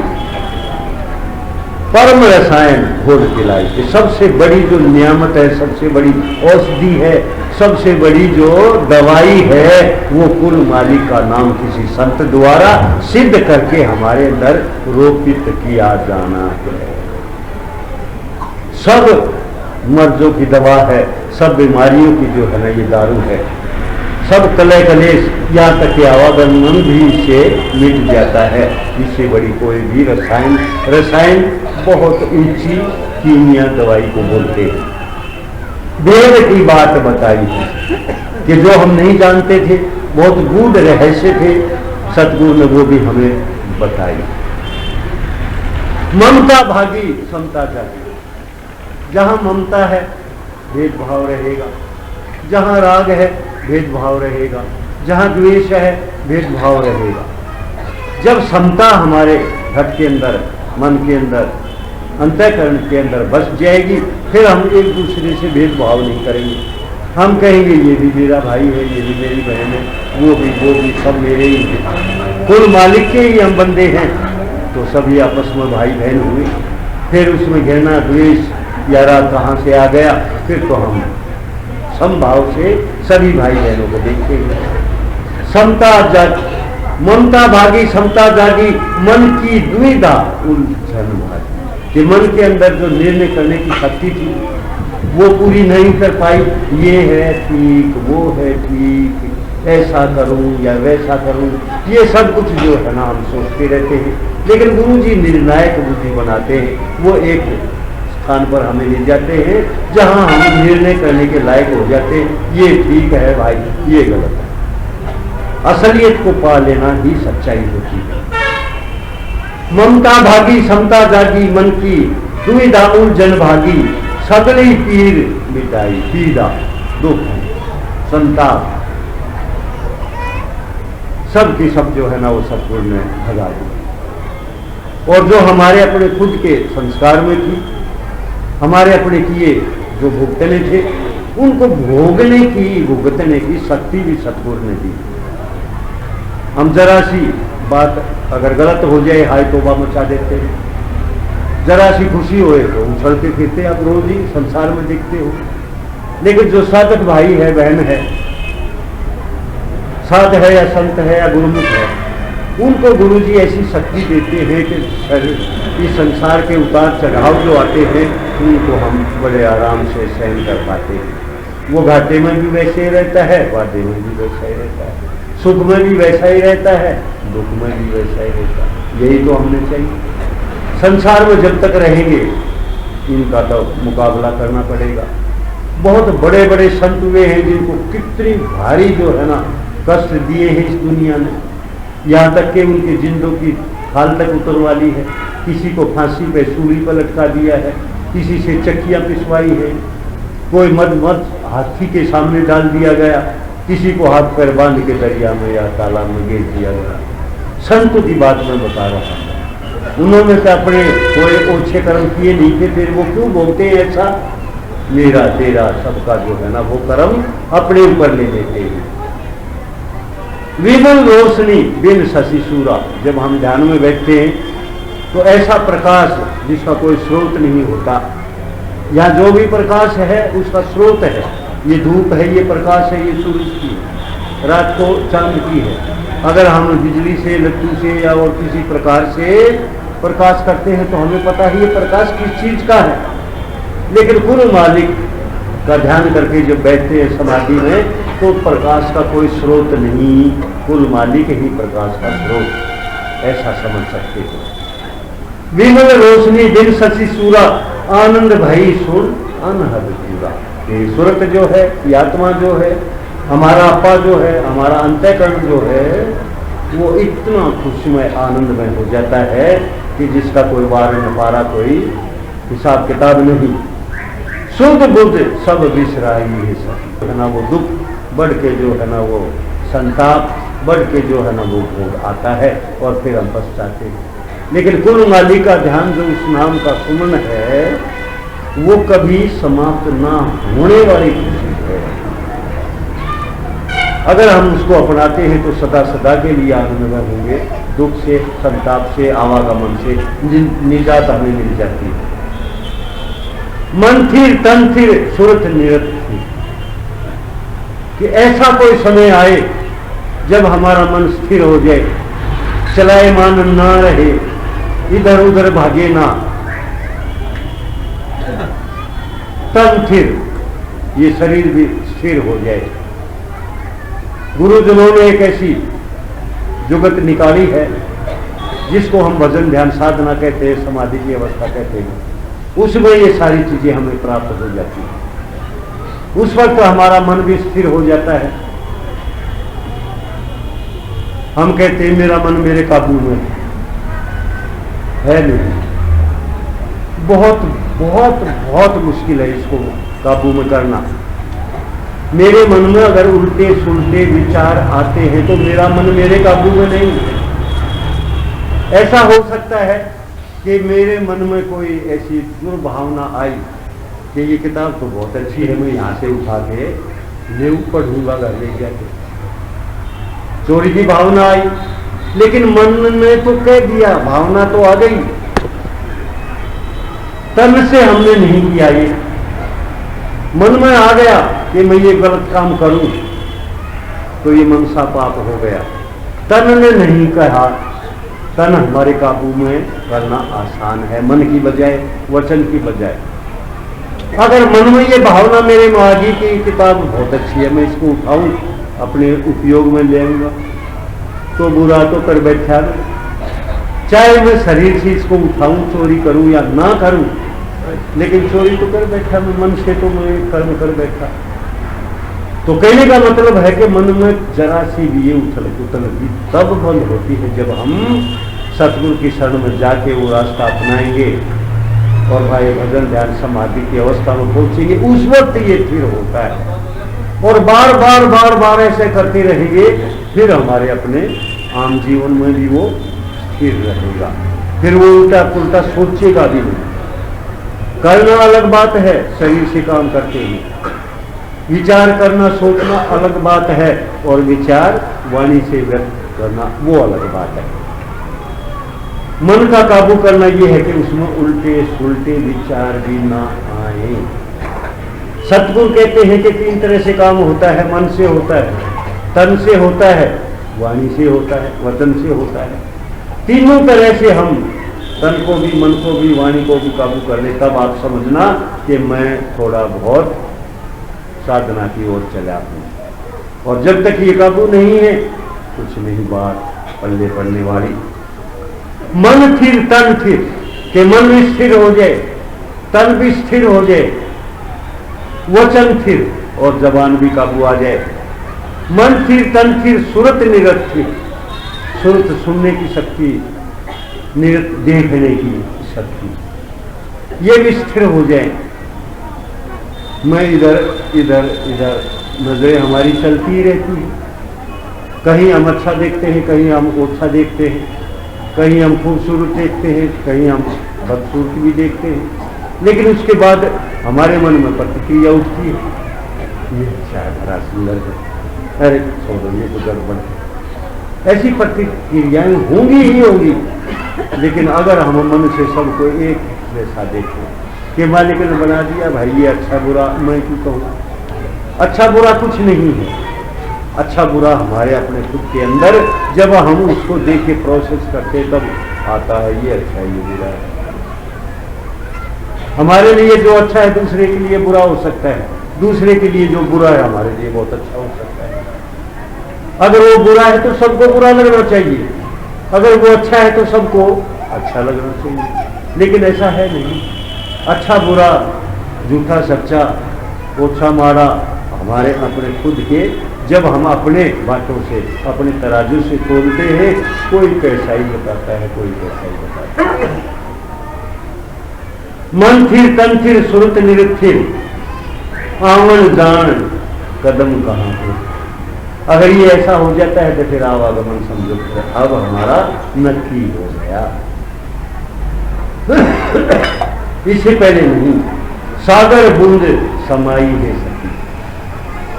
परम रसायन घोल पिलाई। कि सबसे बड़ी जो नियामत है, सबसे बड़ी औषधि है, सबसे बड़ी जो दवाई है, वो कुल मालिक का नाम किसी संत द्वारा सिद्ध करके हमारे अंदर रोपित किया जाना है। सब मर्जों की दवा है, सब बीमारियों की जो है ना ये दारू है, सब कलह कलेश, यहाँ तक कि आवागमन भी इससे मिट जाता है। इससे बड़ी कोई भी रसायन बहुत ऊंची कीमिया दवाई को बोलते हैं। वेद की बात बताई है कि जो हम नहीं जानते थे, बहुत गूढ़ रहस्य थे, सतगुरु ने वो भी हमें बताई। ममता भागी समता जागी। जहां ममता है भेदभाव रहेगा, जहां राग है भेदभाव रहेगा, जहां द्वेष है भेदभाव रहेगा। जब समता हमारे घट के अंदर, मन के अंदर, अंतःकरण के अंदर बस जाएगी, फिर हम एक दूसरे से भेदभाव नहीं करेंगे। हम कहेंगे ये भी मेरा भाई है, ये भी मेरी बहन है, वो भी सब मेरे ही हैं, कुल मालिक के ही हम बंदे हैं, तो सभी आपस में भाई बहन हुए। फिर उसमें घृणा द्वेष या राग कहाँ से आ गया? फिर तो हम समभाव से सभी भाई बहनों को देखते हैं। समता जागी, ममता भागी समता जागी, मन की दुविधा उलझन भागी। कि मन के अंदर जो निर्णय करने की शक्ति थी वो पूरी नहीं कर पाई। ये है ठीक, वो है ठीक, ऐसा करूं या वैसा करूं, ये सब कुछ जो है ना हम सोचते रहते हैं। लेकिन गुरु जी निर्णायक बुद्धि बनाते हैं, वो एक स्थान पर हमें ले जाते हैं जहां हम निर्णय करने के लायक हो जाते हैं। ये ठीक है भाई, ये गलत है। असलियत को पा लेना ही सच्चाई होती है। ममता भागी समता जागी, मन की दुविधा उलझन भागी, सगली पीर मिटाई। पीड़ा, दुख, संताप, सब की सब जो है ना वो सतगुरु ने भगा दी। और जो हमारे अपने खुद के संस्कार में थी, हमारे अपने किए जो भुगतने थे, उनको भुगतने की शक्ति भी सतगुरु ने दी। हम जरा सी बात अगर गलत हो जाए, हाय तौबा मचा देते हैं। जरा सी खुशी होए तो उछलते फिरते, आप रोज ही संसार में देखते हो। लेकिन जो साधक भाई है, बहन है, साध है या संत है या गुरुमुख है, उनको गुरुजी ऐसी शक्ति देते हैं कि इस संसार के उतार चढ़ाव जो आते हैं उनको हम बड़े आराम से सहन कर पाते हैं। वो घाटे में भी वैसे ही रहता है, वादे में भी वैसा ही रहता है, सुख में भी वैसा ही रहता है, दुख में भी वैसा ही रहता है। यही तो हमने चाहिए। संसार में जब तक रहेंगे इनका तो मुकाबला करना पड़ेगा। बहुत बड़े बड़े संत हुए हैं जिनको कितनी भारी जो है ना कष्ट दिए हैं इस दुनिया में, यहाँ तक कि उनकी जिंदों की हाल तक उतरवा ली है। किसी को फांसी पे सूली पर लटका दिया है, किसी से चक्कियाँ पिसवाई है, कोई मद हाथी के सामने डाल दिया गया, किसी को हाथ पैर बांध के दरिया में या तालाब में गिर दिया गया। संतों की बात मैं बता रहा हूँ। उन्होंने तो अपने कोई ओछे कर्म किए नहीं थे, फिर वो क्यों बोलते हैं ऐसा? मेरा तेरा सबका जो है ना वो कर्म अपने ऊपर ले लेते हैं। विमल रोशनी बिन शशि सूरा। जब हम ध्यान में बैठते हैं तो ऐसा प्रकाश जिसका कोई स्रोत नहीं होता, या जो भी प्रकाश है उसका स्रोत है। ये धूप है, ये प्रकाश है, ये सूरज की है, रात को चांद की है। अगर हम बिजली से, लट्टू से या और किसी प्रकार से प्रकाश करते हैं तो हमें पता है ये प्रकाश किस चीज का है। लेकिन कुल मालिक का ध्यान करके जब बैठते हैं समाधि में तो प्रकाश का कोई स्रोत नहीं, कुल मालिक ही प्रकाश का स्रोत, ऐसा समझ सकते हो। विमल रोशनी बिन शशि सूरा, आनंद भई सुन अनहद पूरा। ये सूरत जो है, ये आत्मा जो है, हमारा आपा जो है, हमारा अंतःकरण जो है, वो इतना खुशमय आनंदमय हो जाता है कि जिसका कोई वार न पारा, कोई हिसाब किताब नहीं। शुद्ध बुद्ध सब विसराई है सब, है ना। वो दुख बढ़ के जो है ना वो संताप, बढ़ के जो है ना वो भोग आता है और फिर हम पछताते हैं। लेकिन कुल मालिक का ध्यान जो उस नाम का सुमन है वो कभी समाप्त ना होने वाली खुशी है। अगर हम उसको अपनाते हैं तो सदा सदा के लिए आनंद में होंगे, दुख से, संताप से, आवागमन से निजात हमें मिल जाती है। मन थिर तन थिर सुरत निरत थी, कि ऐसा कोई समय आए जब हमारा मन स्थिर हो जाए, चलायमान ना रहे, इधर उधर भागे ना, तन थिर, ये शरीर भी स्थिर हो जाए। गुरुजनों ने एक ऐसी जुगत निकाली है जिसको हम भजन ध्यान साधना कहते हैं, समाधि की अवस्था कहते हैं। उसमें ये सारी चीजें हमें प्राप्त हो जाती हैं। उस वक्त हमारा मन भी स्थिर हो जाता है। हम कहते हैं मेरा मन मेरे काबू में है नहीं। बहुत बहुत बहुत मुश्किल है इसको काबू में करना। मेरे मन में अगर उल्टे सुलटे विचार आते हैं तो मेरा मन मेरे काबू में नहीं है। ऐसा हो सकता है कि मेरे मन में कोई ऐसी दुर्भावना आई कि ये किताब तो बहुत अच्छी है, मैं यहाँ से उठा के ले पढ़ूंगा घर ले जाके। चोरी की भावना आई, लेकिन मन में तो कह दिया, भावना तो आ गई, तन से हमने नहीं किया। ये मन में आ गया कि मैं ये गलत काम करूं, तो ये मनसा पाप हो गया। तन ने नहीं कहा, तन हमारे काबू में करना आसान है, मन की बजाय, वचन की बजाय। अगर मन में ये भावना मेरे में आ गई कि किताब बहुत अच्छी है, मैं इसको उठाऊं, अपने उपयोग में ले आऊंगा, तो बुरा तो कर बैठा। चाहे मैं शरीर से इसको उठाऊं, चोरी करूं या ना करूं, लेकिन चोरी तो कर बैठा मैं, मन से तो मैं कर्म कर बैठा। तो कहने का मतलब है कि मन में जरा सी भी ये उथल पुथल भी तब बंद होती है जब हम सतगुरु की शरण में जाके वो रास्ता अपनाएंगे और भाई भजन ध्यान समाधि की अवस्था में पहुंचेंगे। उस वक्त ये स्थिर होता है और बार बार बार बार ऐसे करते रहेंगे, फिर हमारे अपने आम जीवन में भी वो स्थिर रहेगा। फिर वो उल्टा पुल्टा सोचेगा भी नहीं। करना अलग बात है, शरीर से काम करते ही विचार करना, सोचना अलग बात है, और विचार वाणी से व्यक्त करना वो अलग बात है। मन का काबू करना ये है कि उसमें उल्टे सुलटे विचार भी ना आए। सतगुरु कहते हैं कि 3 तरह से काम होता है, मन से होता है, तन से होता है, वाणी से होता है, वचन से होता है। तीनों तरह से हम तन को भी, मन को भी, वाणी को भी काबू कर ले, तब आप समझना कि मैं थोड़ा बहुत साधना की ओर चला हूं। और जब तक ये काबू नहीं है, कुछ नहीं बात पल्ले पड़ने वाली। मन थिर तन थिर, कि मन भी स्थिर हो जाए, तन भी स्थिर हो जाए, वचन थिर और जबान भी काबू आ जाए। मन थिर तन थिर सुरत निरत थिर, सुरत सुनने की शक्ति, निरत देखने की शक्ति, ये भी स्थिर हो जाए। मैं इधर इधर इधर नजरें हमारी चलती रहती है। कहीं हम अच्छा देखते हैं, कहीं हम ओछा देखते हैं, कहीं हम खूबसूरत देखते हैं, कहीं हम बदसूरत भी देखते हैं। लेकिन उसके बाद हमारे मन में प्रतिक्रिया उठती है, ये अच्छा है, बड़ा सुंदर है, अरे छोड़ो ये तो गड़बड़ है। ऐसी प्रतिक्रियाएं होंगी ही होंगी। लेकिन अगर हम मन से सबको एक जैसा देखें कि मालिक ने बना दिया, भाई ये अच्छा बुरा मैं क्यों कहूँ, अच्छा बुरा कुछ नहीं है। अच्छा बुरा हमारे अपने खुद के अंदर जब हम उसको देख के प्रोसेस करते तब आता है ये अच्छा है, ये बुरा है। हमारे लिए जो अच्छा है दूसरे के लिए बुरा हो सकता है, दूसरे के लिए जो बुरा है हमारे लिए बहुत अच्छा हो सकता है। अगर वो बुरा है तो सबको बुरा लगना चाहिए, अगर वो अच्छा है तो सबको अच्छा लगना चाहिए। लेकिन ऐसा है नहीं। अच्छा बुरा, झूठा सच्चा, ओछा माड़ा हमारे अपने खुद के, जब हम अपने बातों से, अपने तराजू से तोलते हैं, कोई कैसा ही बताता है, कोई कैसा ही बताता है। मन थिर तन थिर सुरत निरत थिर, आवन जान कदम कहाँ पे। अगर ये ऐसा हो जाता है तो फिर आवागमन समझो अब हमारा नक्की हो गया। इससे पहले नहीं, सागर बूंद समाई है सकी,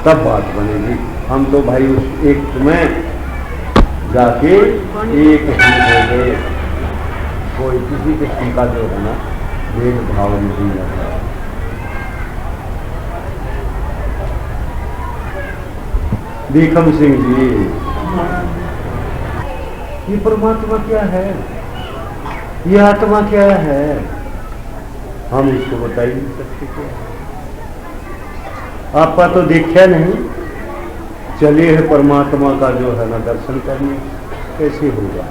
तब बात बनेगी। हम तो भाई उस एक में जाके एक ही हो गए, कोई किसी किस्म का जो है ना भेदभाव नहीं रहता। भीखम सिंह जी, ये परमात्मा क्या है, ये आत्मा क्या है, हम इसको बता ही नहीं सकते। क्या आपका तो देखा नहीं, चले है परमात्मा का जो है ना दर्शन करने, कैसे होगा।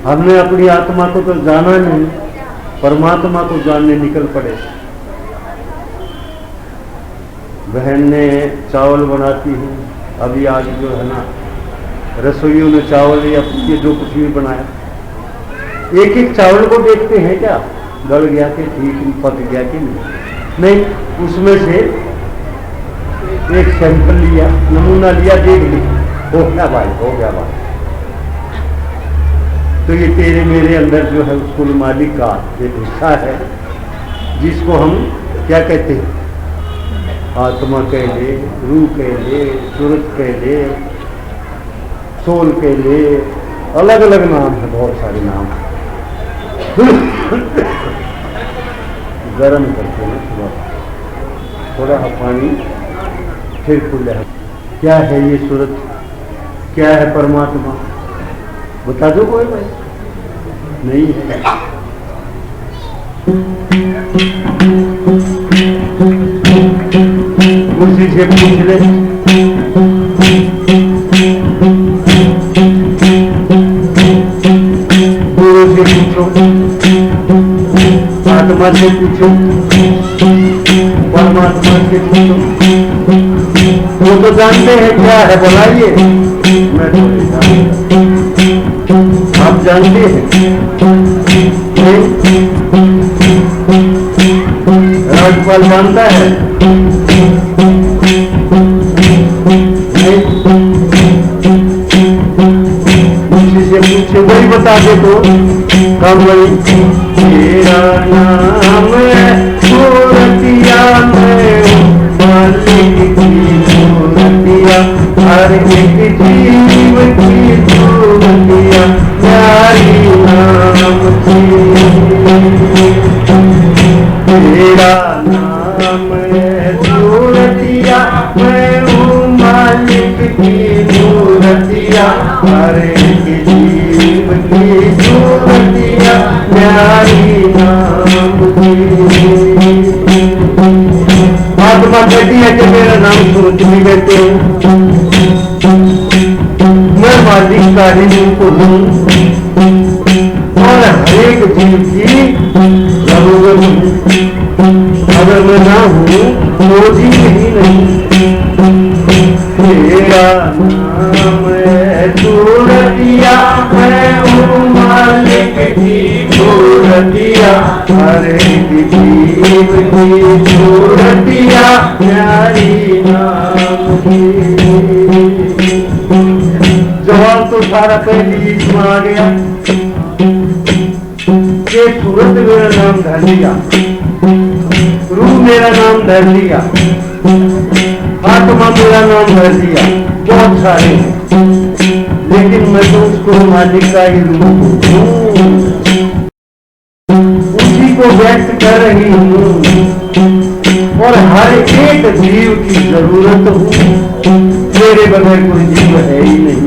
हमने अपनी आत्मा को तो जाना नहीं, परमात्मा को जानने निकल पड़े। बहन ने चावल बनाती है, अभी आज जो है ना रसोइयों ने चावल या ये जो कुछ भी बनाया, एक एक चावल को देखते हैं क्या गल गया कि ठीक पक गया कि नहीं, उसमें से एक सैंपल लिया, नमूना लिया, देख लिया, हो गया भाई, हो गया भाई। तो ये तेरे मेरे अंदर जो है उस कुल मालिक का एक हिस्सा है, जिसको हम क्या कहते हैं, आत्मा कह ले, रूह कह ले, सूरत कह ले, सोल कह ले, अलग अलग नाम है, बहुत सारे नाम है। गरम करके ना थोड़ा पानी, फिर खुला है। क्या है ये सूरत, क्या है परमात्मा, बता दो कोई भाई, नहीं है। उसी से पूछ ले, गुरु से पूछो, आत्मा से पूछो, परमात्मा से पूछो, वो तो जानते हैं क्या है, बुलाइए। मैं तो नहीं जानता, आप जानते हैं। राज्यपाल जानता है, उसी से पूछे, वही बता दे तो कब वही। तेरा नाम है सूरतिया में मालिक की सूरतिया, हर एक जीव की सूरतिया प्यारी नाम तेरा नाम है सूरतिया, मैं हूँ मालिक की सूरतिया, हर एक जीव की सूरतिया प्यारी नाम आत्मा कहती है कि मेरा नाम सूरत भी कहते हैं, मैं मालिक का ही रूप हूँ और हरेक जीव की जरूरत हूँ। अगर मैं ना हूँ तो जीव ही नहीं। तेरा नाम है सूरतिया, मैं हूँ मालिक की सूरतिया, हर एक जीव की सूरतिया प्यारी नाम की। जवाब तो सारा पहले इसमें आ गया कि सूरत मेरा नाम धर लिया, रूह मेरा नाम धर लिया, आत्मा मेरा नाम धर लिया, बहुत सारे हैं, लेकिन मैं तो उसको मालिक का ही रूप हूँ, उसी को व्यक्त कर रही हूँ और हर एक जीव की जरूरत हूँ। मेरे बगैर कोई जीव है ही नहीं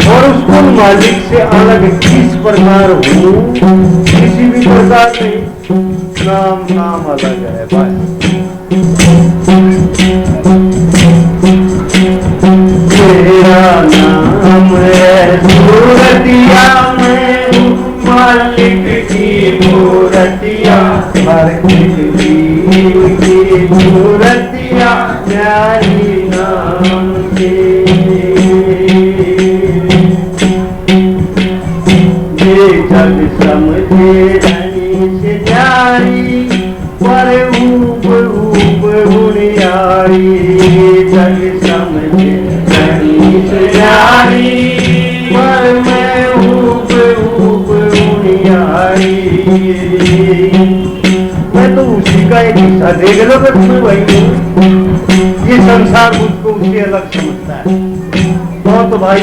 और उसको मालिक से अलग किस प्रकार हूँ, किसी भी प्रकार नहीं। नाम अलग है बस। तेरा नाम है सूरतिया, मैं मालिक की मूरतिया, हर एक जीव की मूरतिया प्यारी नाम के। ये जग समझे धनी से न्यारी, पर ऊप ऊप हुनियारी, मैं तो उसी का एक हिस्सा देख लो बस मैं वही हूँ। ये संसार मुझको उससे अलग समझता है। बहुत भाई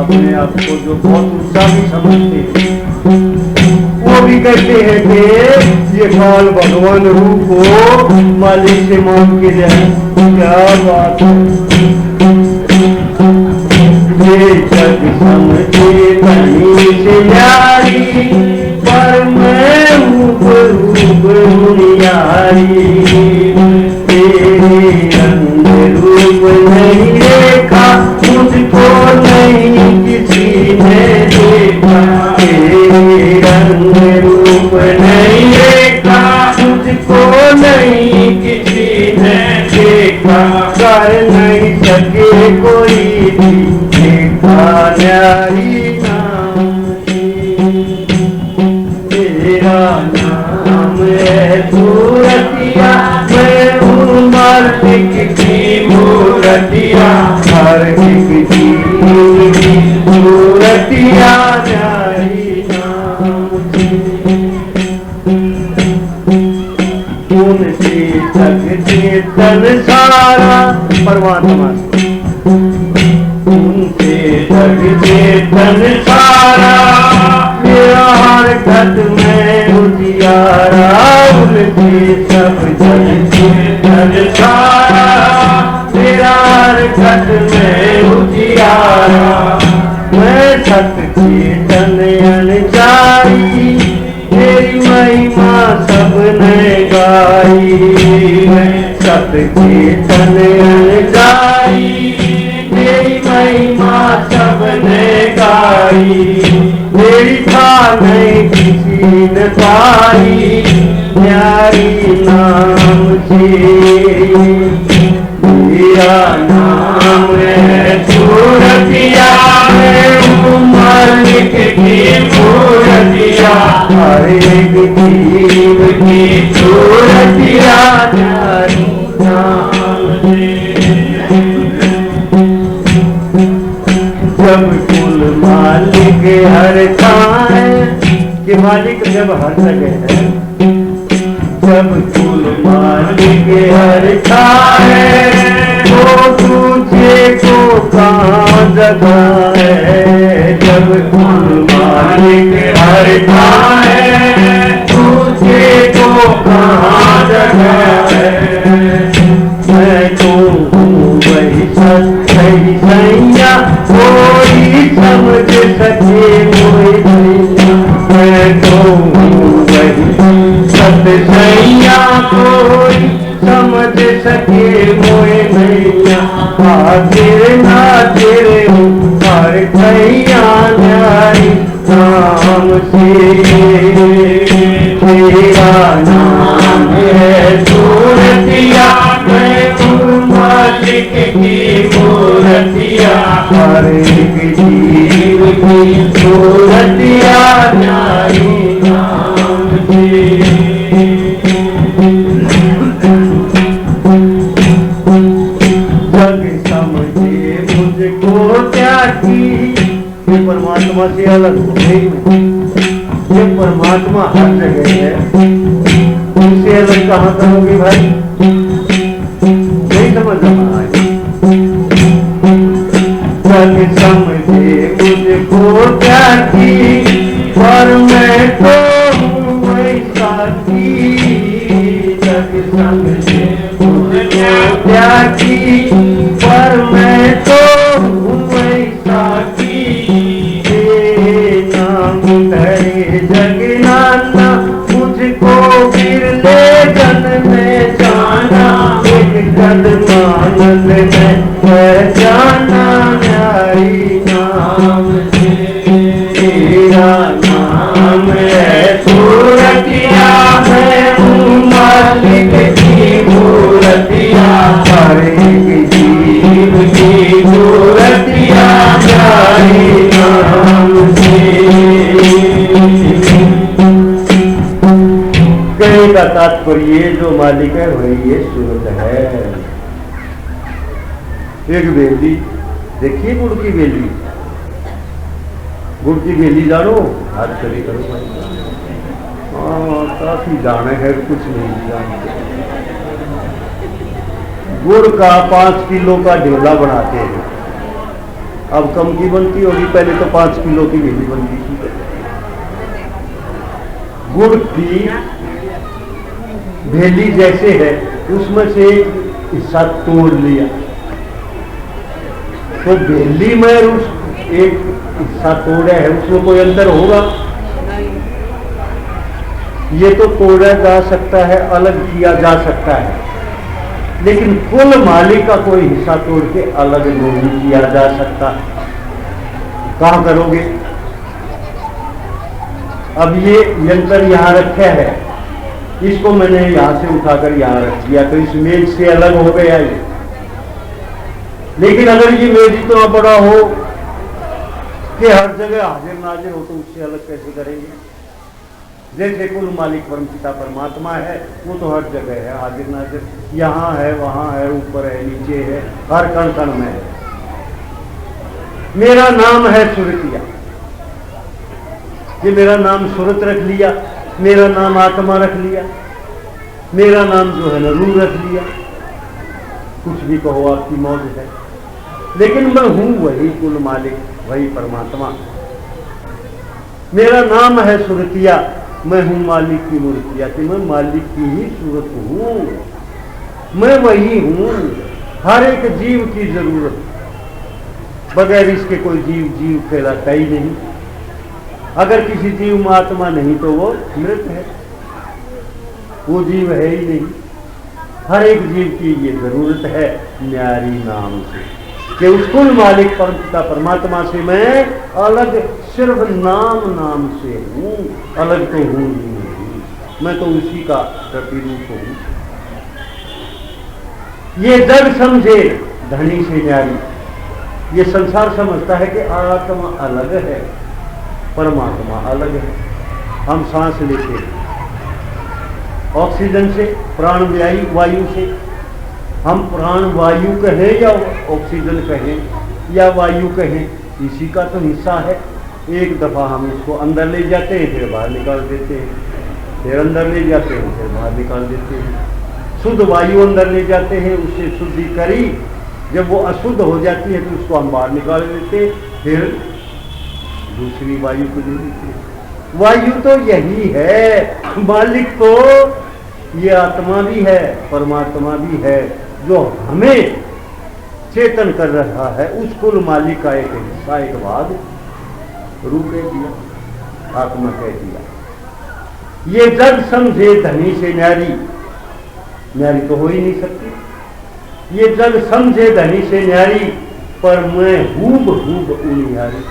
अपने आप को जो बहुत ऊंचा भी समझते हैं वो भी कहते हैं कि ये काल भगवान रूप को मालिक से मांग के जाए। क्या बात है। ये जग समझे कहीं से यारी पर मैं रूप दुनियारी। तेरे रंग रूप नहीं देखा मुझको नहीं किसी ने देखा। तेरे रंग रूप नहीं देखा मुझको नहीं किसी ने देखा। कर नहीं सके कोई भी देखा न्यारी नाम। तेरा नाम है सूरतिया मैं हूँ मालिक की मूर्तिया। हर एक जीव की सूरतिया न्यारी नाम। उनसे सकते तन सारा परमात्मा उनसे सकते तन सारा। मेरा हर खत में उजियारा उनसे सब जगते तन सारा। मेरा हर खत में उजियारा। मैं सत चेतन अनजाई तेरी महिमा सबने गाई। मैं सत चेतन अनजाई तेरी महिमा सबने गाई। मेरी था नहीं किसी ने पाई न्यारी नाम से। मेरा नाम है सूरतिया मैं हूँ मालिक की मूर्तिया। हर एक जीव की सूरतिया न्यारी नाम से। जब कुल मालिक हर थाए कि मालिक जब हर जगह है। जब कुल मालिक हर थाए तो तुझे को कहाँ जगह है। जब कुल मालिक हर थाए तुझे को कहाँ जगह है। मैं तो हूँ वही सही सैया कोई समझ सके मोए भैया। मैं तो हूँ वही सत सैया कोई समझ सके मोए भैया। हाजिर नाजिर हूँ हर भैया न्यारी नाम से। तेरा नाम है सूरतिया मैं हूँ मालिक की मूर्तिया। हर एक जीव की सूरतिया न्यारी नाम से। जग समझे मुझको त्यागी ये परमात्मा से अलग हो गई। ये परमात्मा हर जगह है उनसे अलग कहाँ करोगे भाई। नहीं समझ रहा है। जग समझे मुझको त्यागी पर मैं तो हूँ वैसा की। जग समझे मुझको त्यागी पर मैं तो हूँ वैसा की। नाम धरे जगनाना मुझको फिर ले जन में जाना। एक कदमानंद में पहचाना न्यारी नाम से। तेरा नाम है सूरतिया मैं हूँ मालिक की मूर्तिया। हर एक जीव की सूरतिया न्यारी नाम से। कहने का तात्पर्य जो मालिक है वही ये सूरत है। एक बेली देखिए गुड़ की बेली। गुड़ की बेली जानो हाथ खड़ी करो। काफी जाने है, कुछ नहीं जानते। गुड़ का 5 किलो का ढेला बनाते हैं, अब कम की बनती होगी, पहले तो 5 किलो की ढेली बनती थी। गुड़ की ढेली जैसे है, उसमें से एक हिस्सा तोड़ लिया तो ढेली में उस एक हिस्सा तोड़ा है, उसमें कोई अंतर होगा? ये तो तोड़ा जा सकता है, अलग किया जा सकता है, लेकिन कुल मालिक का कोई हिस्सा तोड़ के अलग नहीं किया जा सकता। कहां करोगे? अब ये यंत्र यहां रखा है, इसको मैंने यहां से उठाकर यहां रख दिया तो इस मेज से अलग हो गया ये। लेकिन अगर ये मेज इतना बड़ा हो कि हर जगह हाजिर नाजिर हो तो उससे अलग कैसे करेंगे? जैसे कुल मालिक परमपिता परमात्मा है, वो तो हर जगह है हाजिर नाजिर, यहाँ है, वहां है, ऊपर है, नीचे है, हर कण कण में है। मेरा नाम है सुरतिया, ये मेरा नाम सुरत रख लिया, मेरा नाम आत्मा रख लिया, मेरा नाम जो है ना रूह रख लिया, कुछ भी कहो आपकी मौज है, लेकिन मैं हूं वही कुल मालिक, वही परमात्मा। मेरा नाम है सुरतिया, मैं हूं मालिक की मूर्तिया, कि मैं मालिक की ही सूरत हूं, मैं वही हूं। हर एक जीव की जरूरत, बगैर इसके कोई जीव कहलाता ही नहीं। अगर किसी जीव में आत्मा नहीं तो वो मृत है, वो जीव है ही नहीं। हर एक जीव की ये जरूरत है न्यारी नाम से, कि उस कुल मालिक परमपिता परमात्मा से मैं अलग सिर्फ नाम से हूं, अलग तो हूं ही नहीं, मैं तो उसी का प्रतिरूप हूं। ये जग समझे धनी से न्यारी, ये संसार समझता है कि आत्मा अलग है, परमात्मा अलग है। हम सांस लेते हैं ऑक्सीजन से, प्राण वायु से, हम प्राण वायु कहें या ऑक्सीजन कहें या वायु कहें, इसी का तो हिस्सा है। एक दफा हम इसको अंदर ले जाते हैं, फिर बाहर निकाल देते हैं, फिर अंदर ले जाते हैं, फिर बाहर निकाल देते हैं। शुद्ध वायु अंदर ले जाते हैं, उससे शुद्धि करी, जब वो अशुद्ध हो जाती है तो उसको हम बाहर निकाल देते, फिर दूसरी वायु को दे देते। वायु तो यही है, मालिक तो ये आत्मा भी है, परमात्मा भी है, जो हमें चेतन कर रहा है। उस कुल मालिक का एक हिस्सा, एक भाग रूप कह दिया, आत्मा कह दिया। ये जग समझे धनी से न्यारी, न्यारी तो हो ही नहीं सकती। ये जग समझे धनी से न्यारी, पर मैं हूब उनियारी,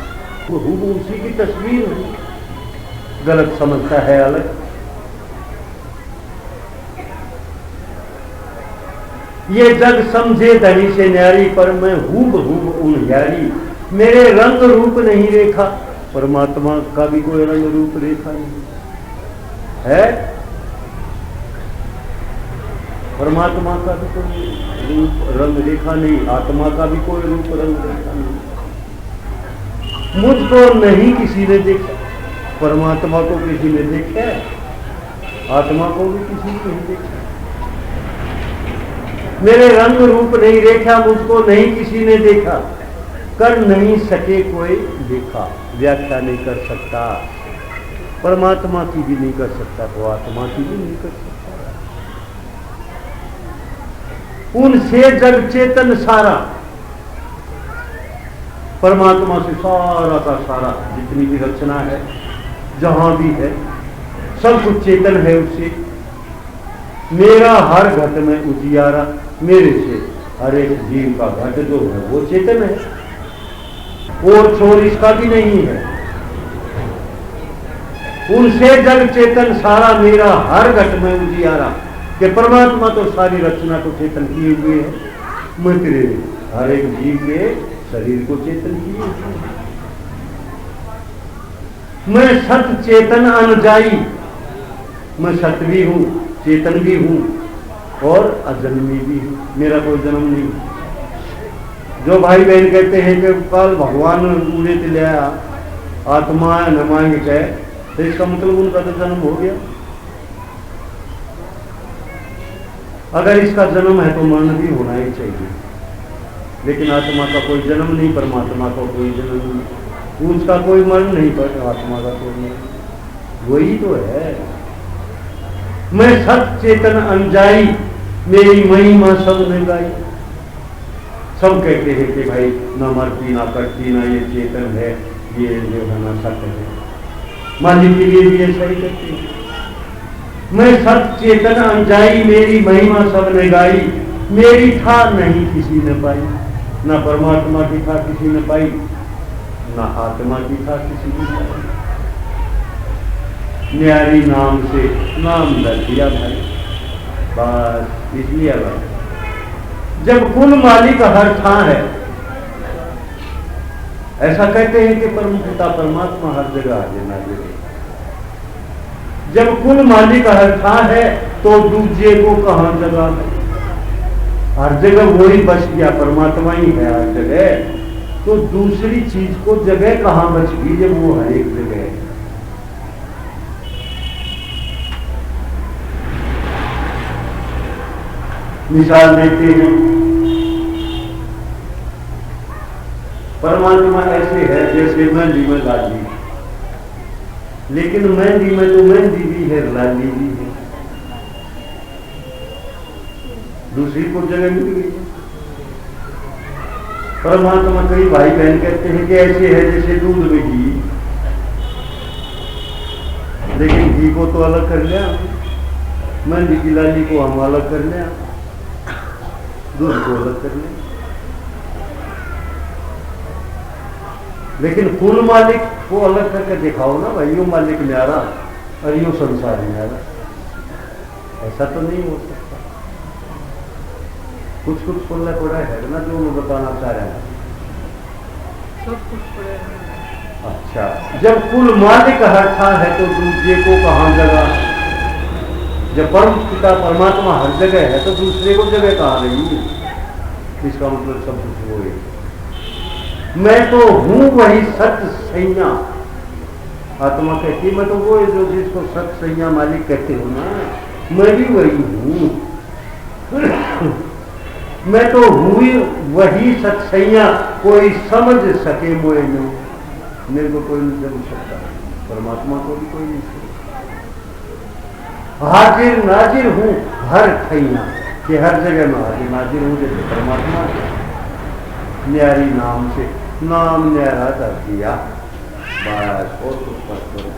हूब उसी की तस्वीर हूं। गलत समझता है अलग। ये जग समझे धनी से न्यारी, पर मैं हूब उनियारी। मेरे रंग रूप नहीं रेखा, परमात्मा का भी कोई रंग रूप रेखा नहीं है। परमात्मा का भी कोई रूप रंग रेखा नहीं, आत्मा का भी कोई रूप रंग रेखा नहीं। मुझको नहीं किसी ने देखा, परमात्मा को किसी ने देखा, आत्मा को भी किसी ने नहीं देखा। मेरे रंग रूप नहीं रेखा, मुझको नहीं किसी ने देखा, कर नहीं सके कोई देखा, व्याख्या नहीं कर सकता। परमात्मा की भी नहीं कर सकता तो आत्मा की भी नहीं कर सकता। उनसे जग चेतन सारा, परमात्मा से सारा का सारा जितनी भी रचना है, जहां भी है, सब कुछ चेतन है उससे। मेरा हर घट में उजियारा, मेरे से हर एक जीव का घट जो है वो चेतन है, और छोर इसका भी नहीं है। उनसे जग चेतन सारा, मेरा हर घट में उजियारा, कि परमात्मा तो सारी रचना को चेतन किए हुए है, मैं तेरे हर एक जीव के शरीर को चेतन किए हुए है। मैं सत चेतन अनजाई, मैं सत भी हूं, चेतन भी हूं और अजन्मी भी हूं, मेरा कोई जन्म नहीं। जो भाई बहन कहते हैं कि कल भगवान उड़े ते ले आत्मा न मांग कहे, तो इसका मतलब उनका तो जन्म हो गया। अगर इसका जन्म है तो मरण भी होना ही चाहिए, लेकिन आत्मा का कोई जन्म नहीं, परमात्मा का कोई जन्म नहीं, उसका कोई मरण नहीं, परमात्मा का कोई मरण, वही तो है। मैं सत चेतन अनजाई, मेरी महिमा सब ने गाई। सब कहते हैं कि भाई ना मरती ना करती ना ये चेतन है, ये जो है ना सत्य है, मालिक के लिए भी ऐसा ही करते हैं। मैं सत चेतन अनजाई, मेरी महिमा सब ने गाई। मेरी था नहीं किसी ने पाई, ना परमात्मा की था किसी ने पाई, ना आत्मा की था किसी ने पाई। न्यारी नाम से नाम दर दिया भाई, बस इसलिए अलग। जब कुल मालिक हर था है, ऐसा कहते हैं कि परम पिता परमात्मा हर जगह हाजिर नाजिर है। जब कुल मालिक हर था है तो दूसरे को कहां जगह है? हर जगह वही बच गया, परमात्मा ही है हर जगह, तो दूसरी चीज को जगह कहां बच गई जब वो हर एक जगह है। मिसाल देते हैं, परमात्मा ऐसे है जैसे मेहंदी में लाली, लेकिन मेहंदी में तो मेहंदी भी है, लाली भी है, दूसरी को जगह मिल गई। परमात्मा कई भाई बहन कहते हैं कि ऐसे है जैसे दूध में घी, लेकिन घी को तो अलग कर लिया, मेहंदी की लाली को हम अलग कर लिया, दूध को अलग कर लिया। लेकिन कुल मालिक को अलग करके दिखाओ ना भाई, यो मालिक न्यारा और यो संसार न्यारा, ऐसा तो नहीं हो सकता। कुछ कुछ खुलना पड़ा है ना जो मैं बताना चाह रहा हूं, सब कुछ पड़ा। अच्छा, जब कुल मालिक हर था है तो दूसरे को कहां जगह? जब परम पिता परमात्मा हर जगह है तो दूसरे को जगह कहां रही? इसका मतलब सब कुछ वो है। मैं तो हूं वही सत्य सैया, आत्मा कहती मैं तो वो है जो जिसको सत्य सैया मालिक कहते हो ना, मैं भी वही हूं। मैं तो हुई वही सत्सैया, कोई समझ सके मोए नहीं, मेरे को कोई नहीं समझ सकता, परमात्मा को भी कोई नहीं समझ। हाजिर नाजिर हूं हर खैया, कि हर जगह में हाजिर नाजिर हूं जैसे परमात्मा न्यारी नाम से नाम न्यारा कर दिया, बस और कुछ मत करो।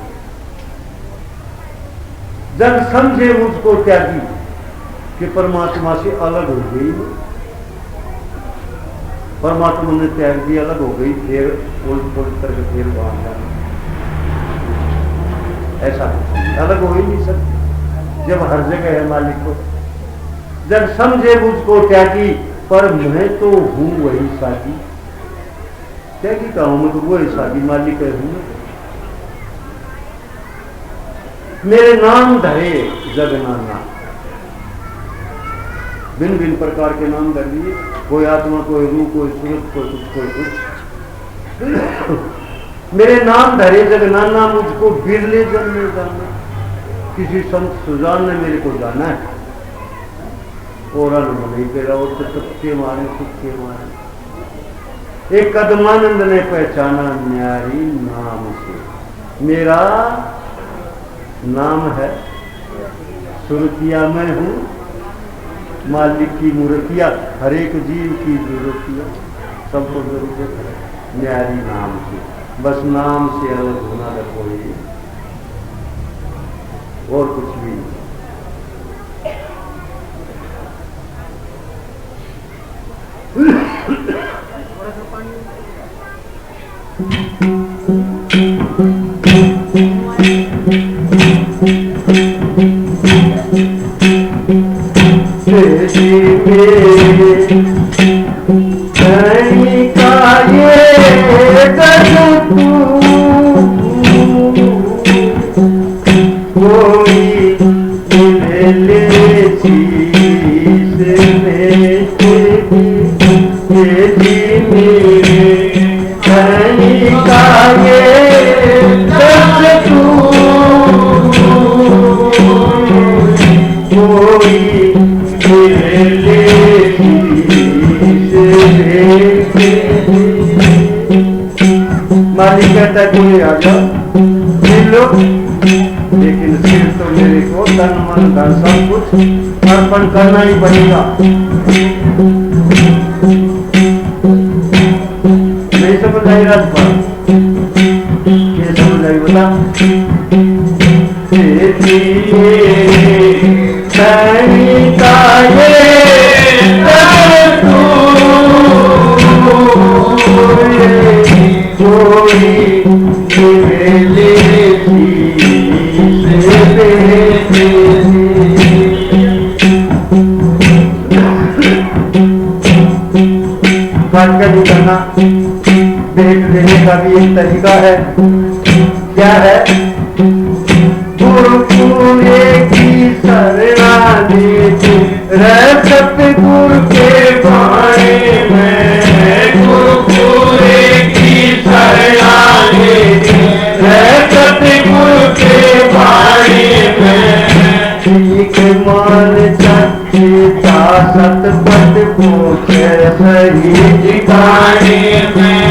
जब समझे मुझको त्यागी कि परमात्मा से अलग हो गई, परमात्मा ने त्याग दी, अलग हो गई, फिर उल्ट पुलट करके फिर वहां जाना, ऐसा अलग हो ही नहीं सकती जब हर जगह है मालिक को। जब समझे मुझको त्यागी, पर मैं तो हूं वही साथी, त्यागी का हूं मैं तो वही साथी, मालिक है हूं। मेरे नाम धरे जगनाना, भिन्न भिन्न प्रकार के नाम धर लिए, कोई आत्मा, कोई रूह, कोई सूरत, कोई कुछ, कोई कुछ। मेरे नाम धरे जगनाना, मुझको बिरले जन्मे जाना, किसी संत सुजान ने मेरे को जाना है, और नहीं पेरा, और तो तुक्के मारे, तुक्के मारे। एक कदमानंद ने पहचाना न्यारी नाम से, मेरा नाम है सुरतिया, मैं हूं मालिक की मूर्तिया, हर एक जीव की जरूरतिया, सबको जरूरत है न्यारी नाम से, बस नाम से अलग होना न कोई और कुछ भी नहीं। का है कोई आ जाओ मिल लो, लेकिन फिर तो मेरे को तन मन धन सब कुछ अर्पण करना ही पड़ेगा। नहीं समझ आई रात पर, ये समझ आई बता। नहीं करना, देख लेने का भी एक तरीका है। क्या है? गुरु पूरे की शरणागति रह सतगुरु के बाणे में, गुरु पूरे की शरणागति रह सतगुरु के बाणे में, ठीक मान चखता सतपथ पूछे सही ठिकाने में,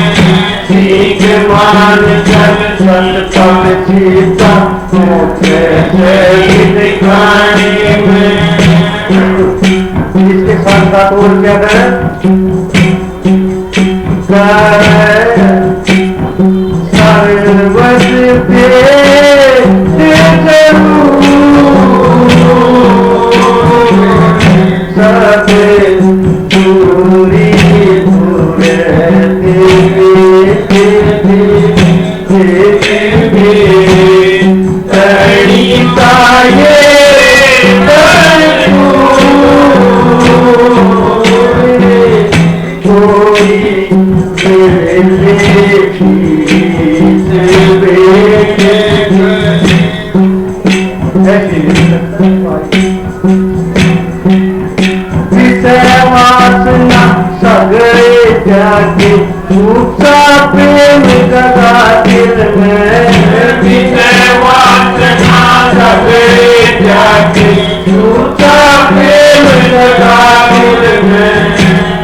ठीक मान चख सतपथ सीता पूछे सही ठिकाने में। इसके साथ साथ और क्या करें? सर्वस वासना सगरे जाके ऊंचा प्रेम जगा दिल में, विषय वासना सगरे जाके ऊंचा प्रेम जगा दिल में,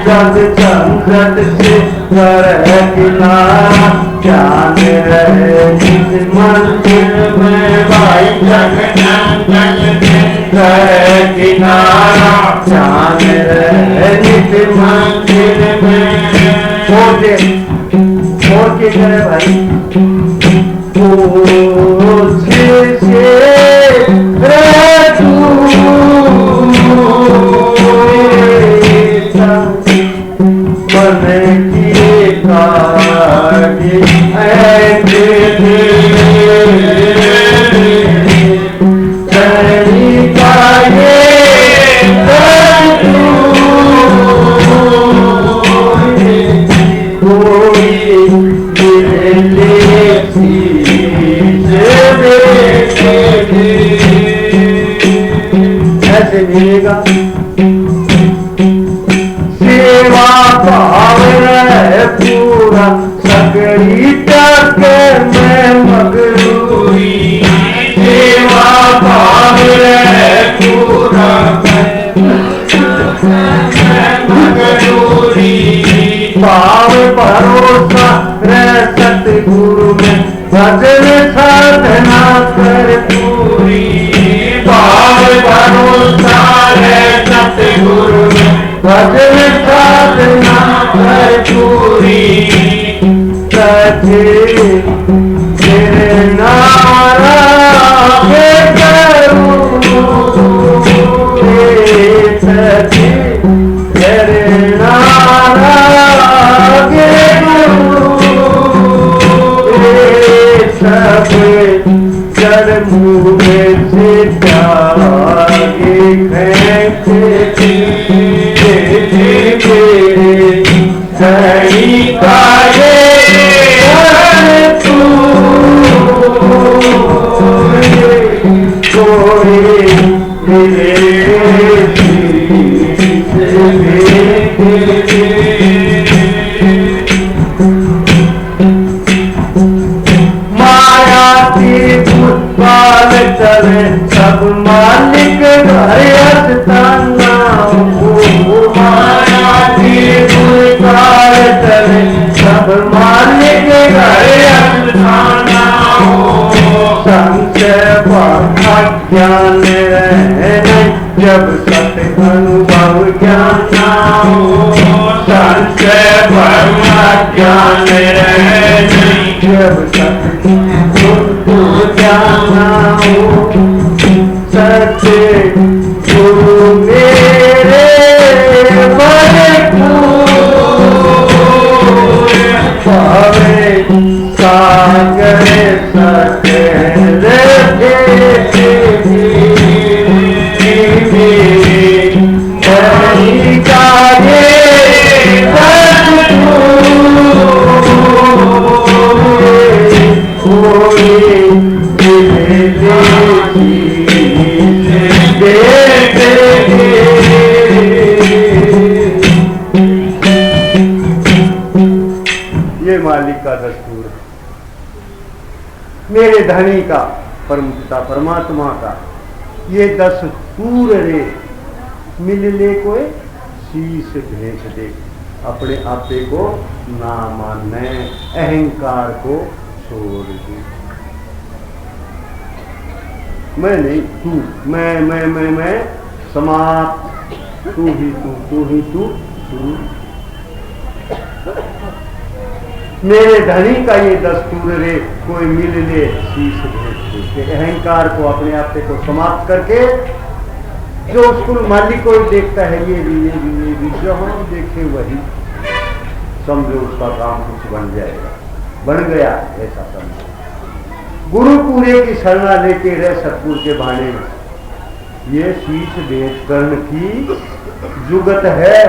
जग संगत से कर किनारा जान रहे जिस मंदिर में, भाई जग संगत से किनारा जान रहे जिस मंदिर में। छोड़ के करे भाई ऐसे मिलेगा। सेवा भाव है पूरा सकड़ी तक में मगरूरी, सेवा भाव है पूरा मगरूरी, भाव भरोसा रह सतगुरु में भजन साधना कर पूरी, भाव भरोसा रह सतगुरु में भजन साधना कर पूरी, सचे तेरे नारा के करूं, सचे तेरे नारा के सब जड़ मुझे से जागे सही काये तू माया की फुटपाल चले सब मालिक घर ताना, माया की फुटपाल चले सब मालिक घर ज्ञान रहे जब सत अनुभव ज्ञान संशय भ्रम ज्ञान रहे जब सत ज्ञान सत्य गुरु मेरे पावे सागर ये मालिक का दस्तूर है, मेरे धनी का, परम पिता परमात्मा का ये दस्तूर रे। मिल ले कोई शीश भेज दे, अपने आपे को ना माने, अहंकार को छोड़ दे। मैं नहीं तू, मैं समाप्त, तू ही तू मेरे धनी का ये दस्तूर रे, कोई मिल ले शीश भेज दे। अहंकार को अपने आप को समाप्त करके जो उसको मालिक को देखता है, ये भी जो हम देखे वही समझो, उसका काम कुछ बन जाएगा, बन गया ऐसा समझो। गुरु पूरे की शरणा लेके रह सतपुर के भाने में, ये शीश भेज कर्ण की जुगत है।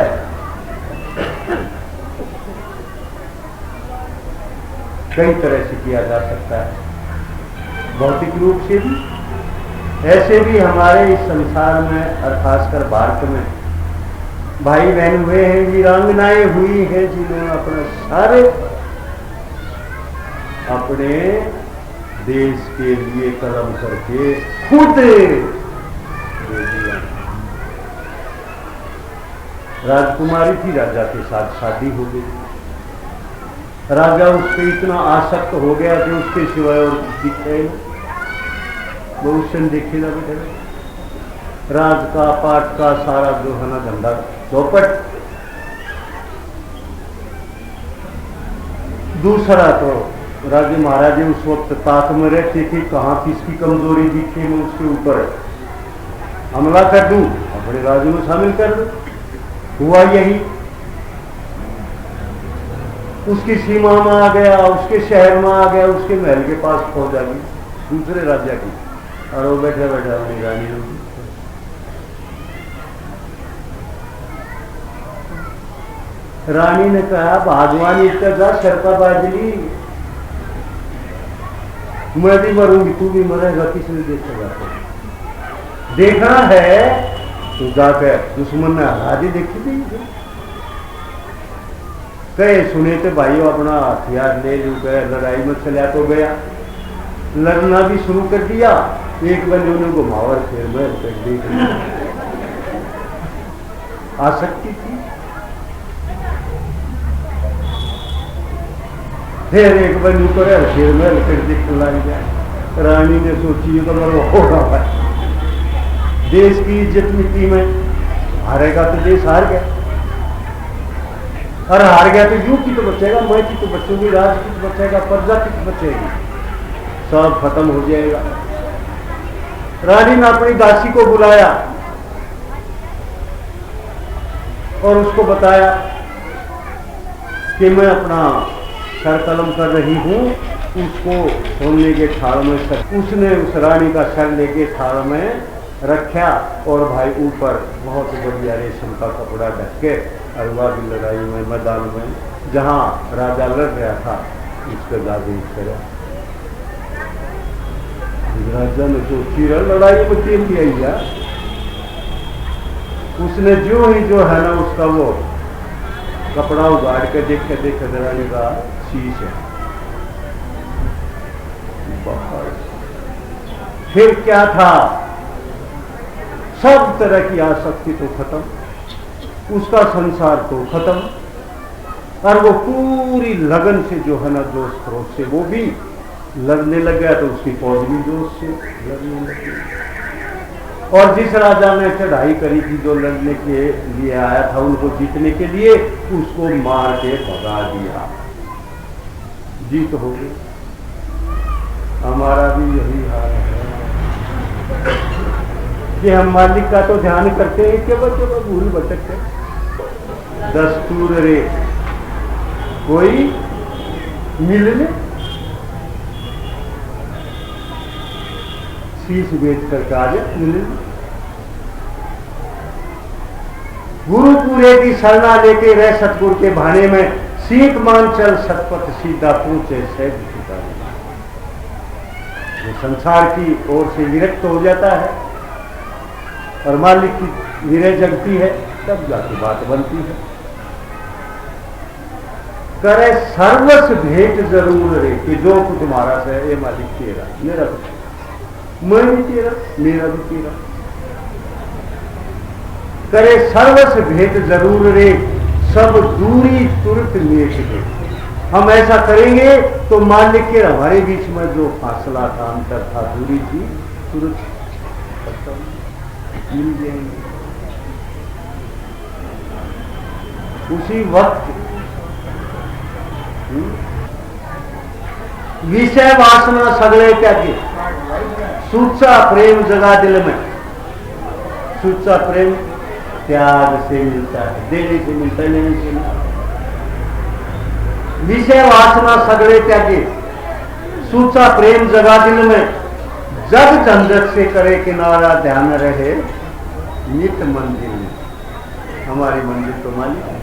कई तरह से किया जा सकता है, भौतिक रूप से भी, ऐसे भी हमारे इस संसार में और खासकर भारत में भाई बहन हुए हैं, वीरांगनाएं हुई हैं, जिन्होंने अपने सारे अपने देश के लिए कर्म करके खुद दे दिया। राजकुमारी थी, राजा के साथ शादी हो गई, राजा उस पर इतना आसक्त हो गया कि उसके सिवाय और दिखे बहुत देखेगा बेटे। राज का पाठ का सारा जो है ना धंधा चौपट। दूसरा तो राजे महाराजे उस वक्त ताक में रहते थे, कहाँ किसकी कमजोरी दिखे मैं उसके ऊपर हमला कर दूं, अपने राज्य में शामिल कर दूं। हुआ यही, उसकी सीमा में आ गया, उसके शहर में आ गया, उसके महल के पास पहुंच आ गई दूसरे राजा की, और वो बैठे बैठे अपनी रानी होगी। रानी ने कहा भगवान इतना शर्पा बाजली, मैं भी मरूंगी, तू भी मरेगा, किसने देखेगा? देखना है तो जाकर दुश्मन ने हाजी देखी थी, कहे सुने तो भाइयों अपना हथियार ले लू, गए लड़ाई में चला तो गया, लड़ना भी शुरू कर दिया। एक बंदे उन्हें घुमावर फिर में देख आ सकती थी, फिर एक बंदे को फिर में फिर दिखने लग गया। रानी ने सोची तो मतलब होगा भाई, देश की इज्जत मिट्टी में, हारेगा तो देश हार गया, और हार गया तो यूं की तो बचेगा, मैं की तो बचूंगी, राज की तो बचेगा, प्रजा की तो बचेगी, सब खत्म हो जाएगा। रानी ने अपनी दासी को बुलाया और उसको बताया कि मैं अपना सर कलम कर रही हूं, उसको सोने के थाल में उसने उस रानी का सर लेके थाल में रखा, और भाई ऊपर बहुत बढ़िया रेशम का कपड़ा ढक के अरवा की लड़ाई में मैदान में जहां राजा लड़ रहा था उसके दादी करा। राजा ने जो चीरा लड़ाई में तेल दिया, उसने जो ही जो है ना उसका वो कपड़ा उगाड़ के देख रानी का शीश है। फिर क्या था, सब तरह की आसक्ति तो खत्म, उसका संसार तो खत्म, और वो पूरी लगन से जो है ना जोश खरोश से वो भी लड़ने लग गया, तो उसकी फौज भी जोश से लड़ने लगी। और जिस राजा ने चढ़ाई करी थी, जो लड़ने के लिए आया था उनको जीतने के लिए, उसको मार के भगा दिया, जीत हो गई। हमारा भी यही हाल है कि हम मालिक का तो ध्यान करते हैं, केवल भूल भटकते। दस्तूर रे कोई मिलने, शीश बेच कर कार्य मिलने। गुरु पूरे की शरणा लेके रह सतगुरु के भाने में, सीख मान चल सतपथ सीधा पूछे सहज पिता। जो संसार की ओर से विरक्त हो जाता है और मालिक की विरह जगती है, तब जाके बात बनती है। करे सर्वस्व भेंट जरूर रे, कि जो कुछ तुम्हारा से ये मालिक तेरा, मेरा कुछ, मैं भी तेरा, मेरा भी तेरा। करे सर्वस्व भेंट जरूर रे, सब दूरी तुरंत मेट दे। हम ऐसा करेंगे तो मालिक के हमारे बीच में जो फासला था, अंतर था, दूरी थी, तुरंत मिल जाएंगे। उसी वक्त विषय वासना सगले त्यागे, सुच्चा प्रेम जगा दिल में। सुच्चा प्रेम त्याग से मिलता है, देने से मिलता है, लेने से मिलता है। विषय वासना सगले त्यागे, सुच्चा प्रेम जगा दिल में। जग झंझट से करे किनारा, ध्यान रहे नित मंदिर में। हमारी मंदिर तो मालिक है।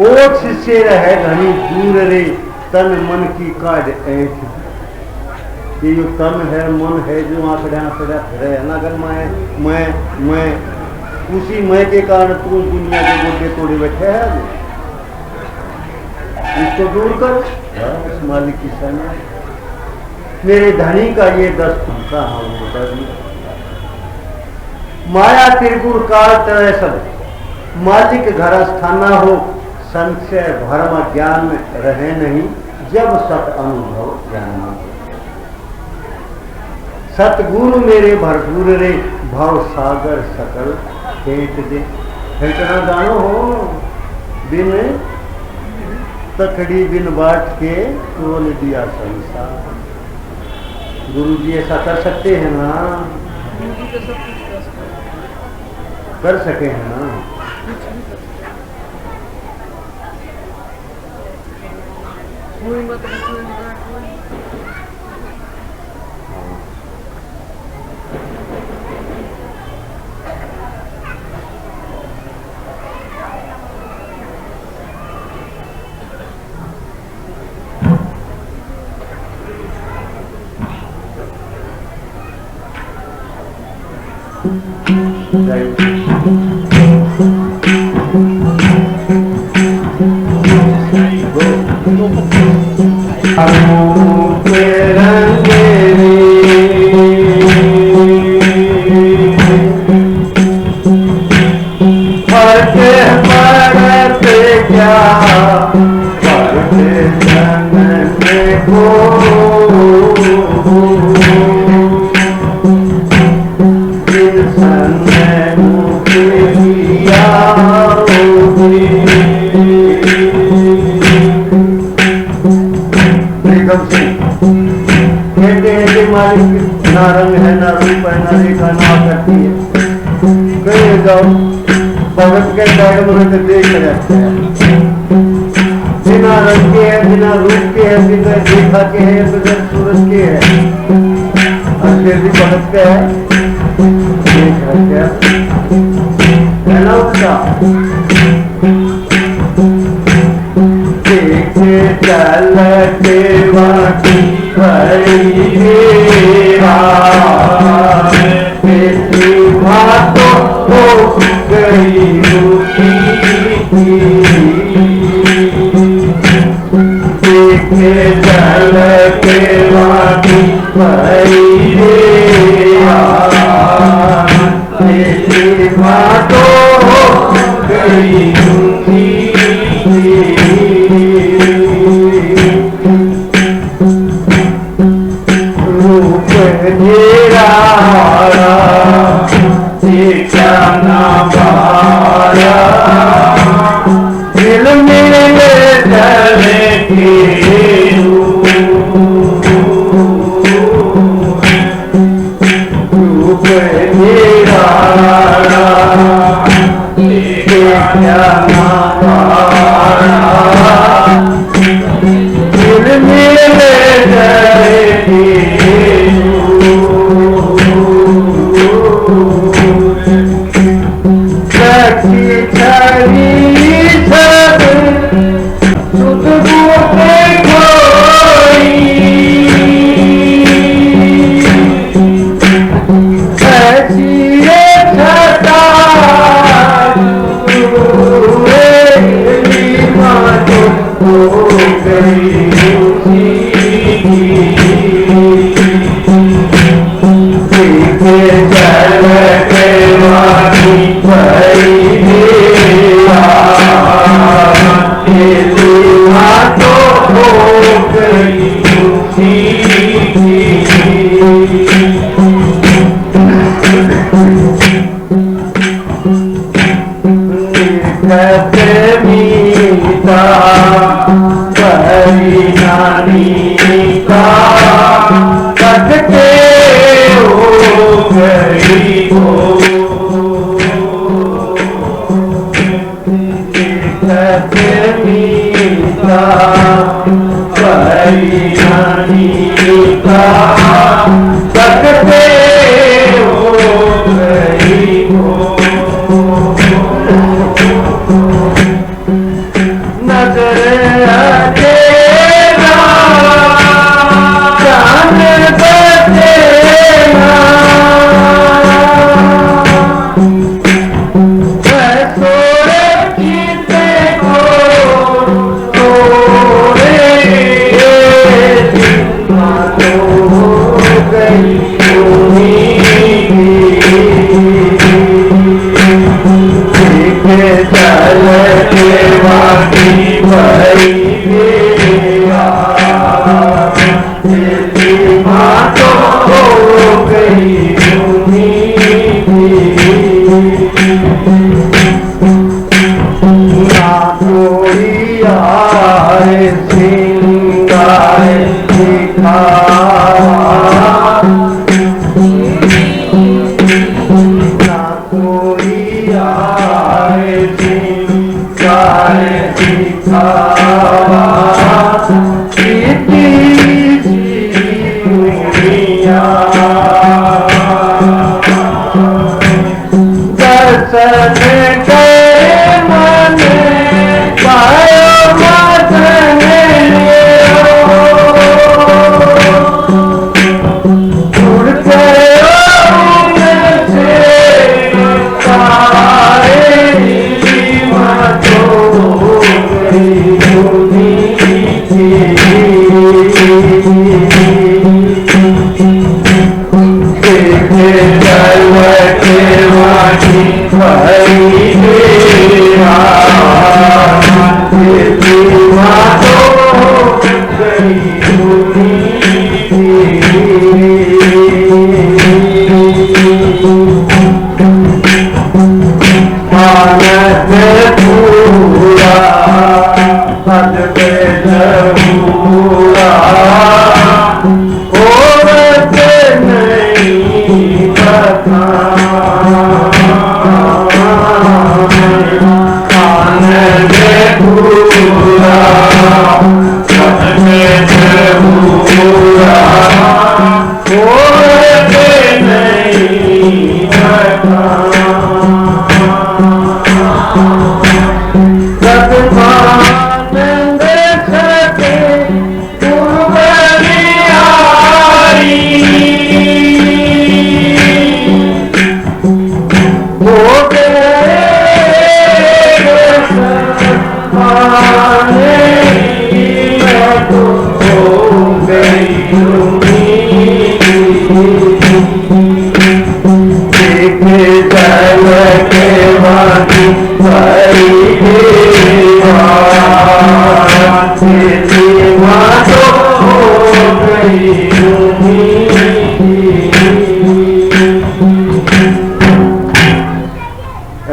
ओठ से रहे घनी दूर रे, तन मन की काज ऐठ। ये जो तन है, मन है, जो आंकड़े आंकड़ा फिर है ना, अगर मैं उसी मैं के कारण तू दुनिया के गोटे तोड़े बैठे है। इसको दूर कर, उस मालिक की सेना। मेरे धनी का ये दस्तूर का हम बता दिया। माया त्रिगुण काल तरह सब, मालिक घर स्थाना हो। संशय भरम ज्ञान में रहे नहीं, जब सत अनुभव ज्ञान हो। सतगुरु मेरे भरपूर रे, भाव सागर सकल फेंक दे। फेंकना जानो हो, बिन तकड़ी बिन बाट के तोल दिया संसार। गुरु जी ऐसा कर सकते हैं ना, कर सके हैं ना। ना रंग है, ना रूप है, ना रेखा, ना आकृति है। कहीं जाओ भगत के बैग में देख रहते हैं, बिना रंग के है, बिना रूप के है, बिना रेखा के है, बिना सूरज के है, और फिर भी भगत के है, देख रखते है ना उसका। देखे चलते वाटी तो हो गई देखे जल के वाटी तो हो गई रूप तेरा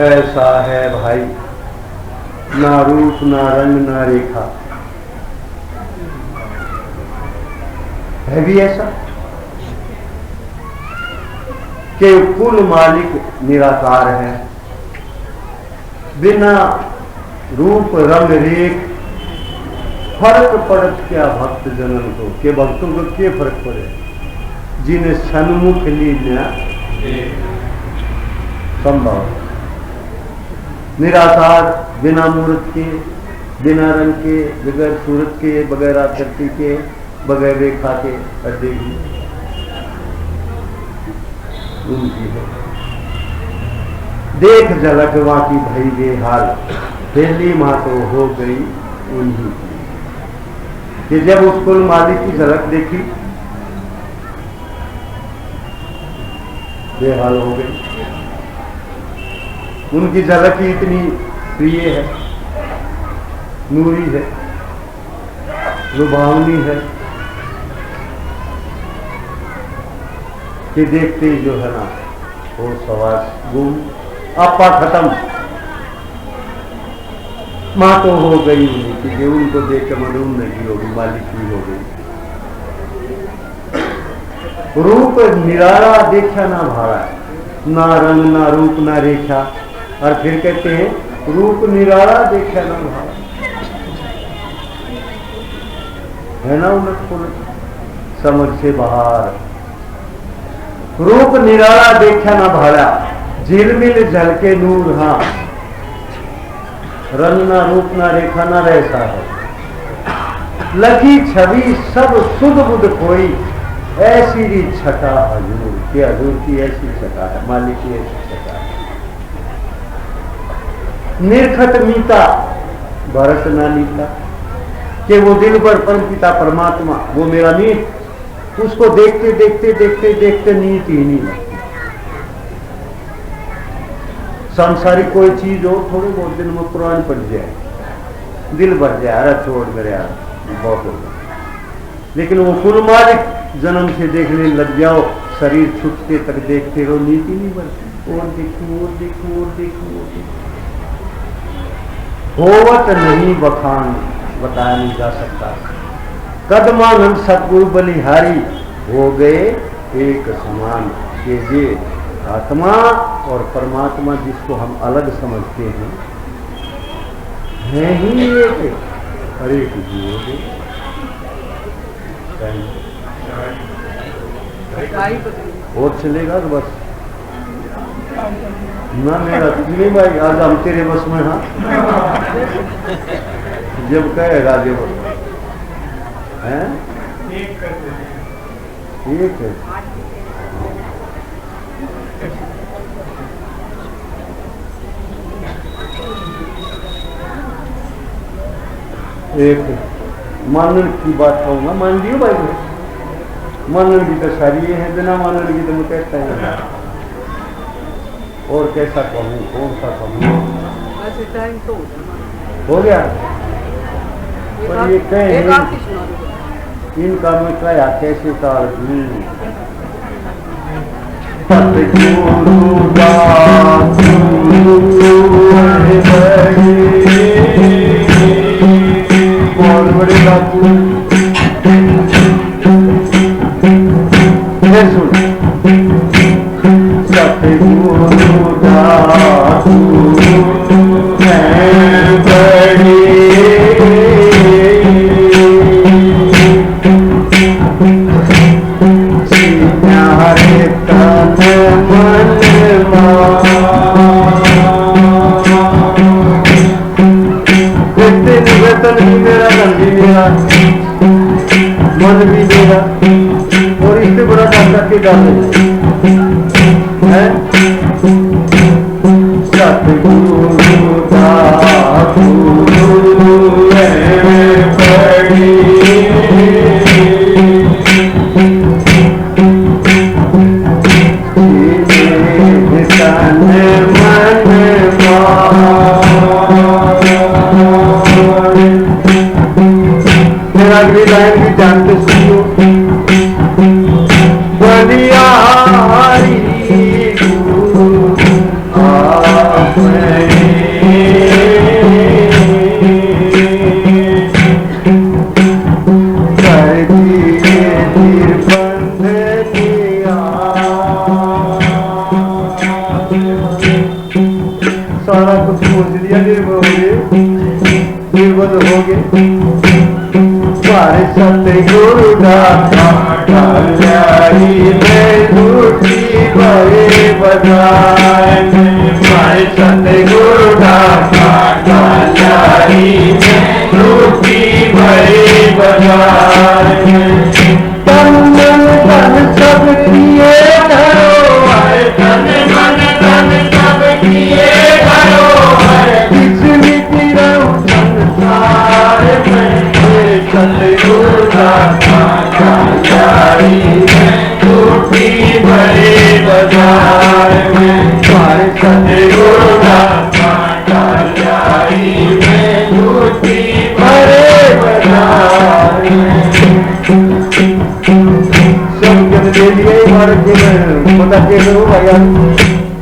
ऐसा है भाई, ना रूप ना रंग ना रेखा, है भी ऐसा कि कुल मालिक निराकार है, बिना रूप रंग रेख फर्क पड़त क्या भक्त जनन को, के भक्तों को क्या फर्क पड़े, जिन्हें सन्मुख लीला संभव, निराकार, बिना मूर्त के, बिना रंग के, बगैर सूरत के, बगैर आकृति के, बगैर रेखा के अदेही उनकी है। देख झलक वाकी भई बेहाल, पहली माँ तो हो गई उन्हीं की, कि जब उस कुल मालिक की झलक देखी बेहाल हो गई। उनकी झलक ही इतनी प्रिय है, नूरी है, लुभावनी है कि देखते ही जो है ना वो सवास गुम आपा खत्म। माँ तो हो गई उन्हीं की, जो उनको देख के मरूम नहीं होगी, मालिक की हो गई। रूप निराला देखा ना भाड़ा, ना रंग ना रूप ना रेखा, और फिर कहते हैं रूप निराला देखा ना भाड़ा, है ना उलट पुलट समझ से बाहर। रूप निराला देखा ना भाड़ा, झिलमिल झलके नूर, हाँ रंग ना रूप ना रेखा ना रहता है, लगी छवि सब सुध बुध कोई, ऐसी ही छटा हजूर के, हजूर की ऐसी छटा है, मालिक की ऐसी छटा है। निर्खत मीता भरत ना नीता, कि वो दिल पर परम पिता परमात्मा वो मेरा नीत, उसको देखते देखते देखते देखते नीत ही नहीं लगती। सांसारिक कोई चीज हो, थोड़े बहुत दिन में पुरानी पड़ जाए, दिल भर जाए, अरे छोड़ मेरे यार बहुत हो गया। लेकिन वो कुल मालिक जन्म से देखने लग जाओ, शरीर छूटते तक देखते रहो, नीति नहीं बनती, और देखूं और देखूं और देखूं और देखूं। होवत नहीं बखान बताया नहीं जा सकता, कदमानंद सतगुरु बलिहारी हो गए एक समान, के ये आत्मा और परमात्मा जिसको हम अलग समझते हैं है ही एक, हर एक जीव हो गए। और चलेगा तो बस ना मेरा नहीं भाई, आज हम तेरे बस में, हाँ जब कहेगा जब है ठीक है। एक मानन की बात कहूँगा, मान लियो भाई, मानन की तो सारी ये है, बिना मानन की तो मैं कहता है, और कैसा कहूँ, कौन सा कहूँ, हो गया। पर ये कहें इनका मैं क्या कैसे तार बहुत बड़े बापू सुन सतगुरु दासू मन भी देगा, और इससे बड़ा डाक्टर के डाले है सतगुरु दासू पड़ी तन मन मेरा अगली लाइन भी जानते सुनियो, बलिया सारा कुछ सोच लिया, निर्बोध हो गए। हमारे सतगुरु डाली में झूठी बड़े बजाए, हमारे सतगुरु डाली में झूठी बड़े बजाए। तन मन धन सब किए धरो, तन मन धन सब किए धरो, किस नीति रहूं संसार में। सतगुरु डाली में झूठी बड़े बाजार में, हमारे सतगुरु डाली में झूठी बड़े बाजार में। संगत दे दिए भारत के पता के करो भैया,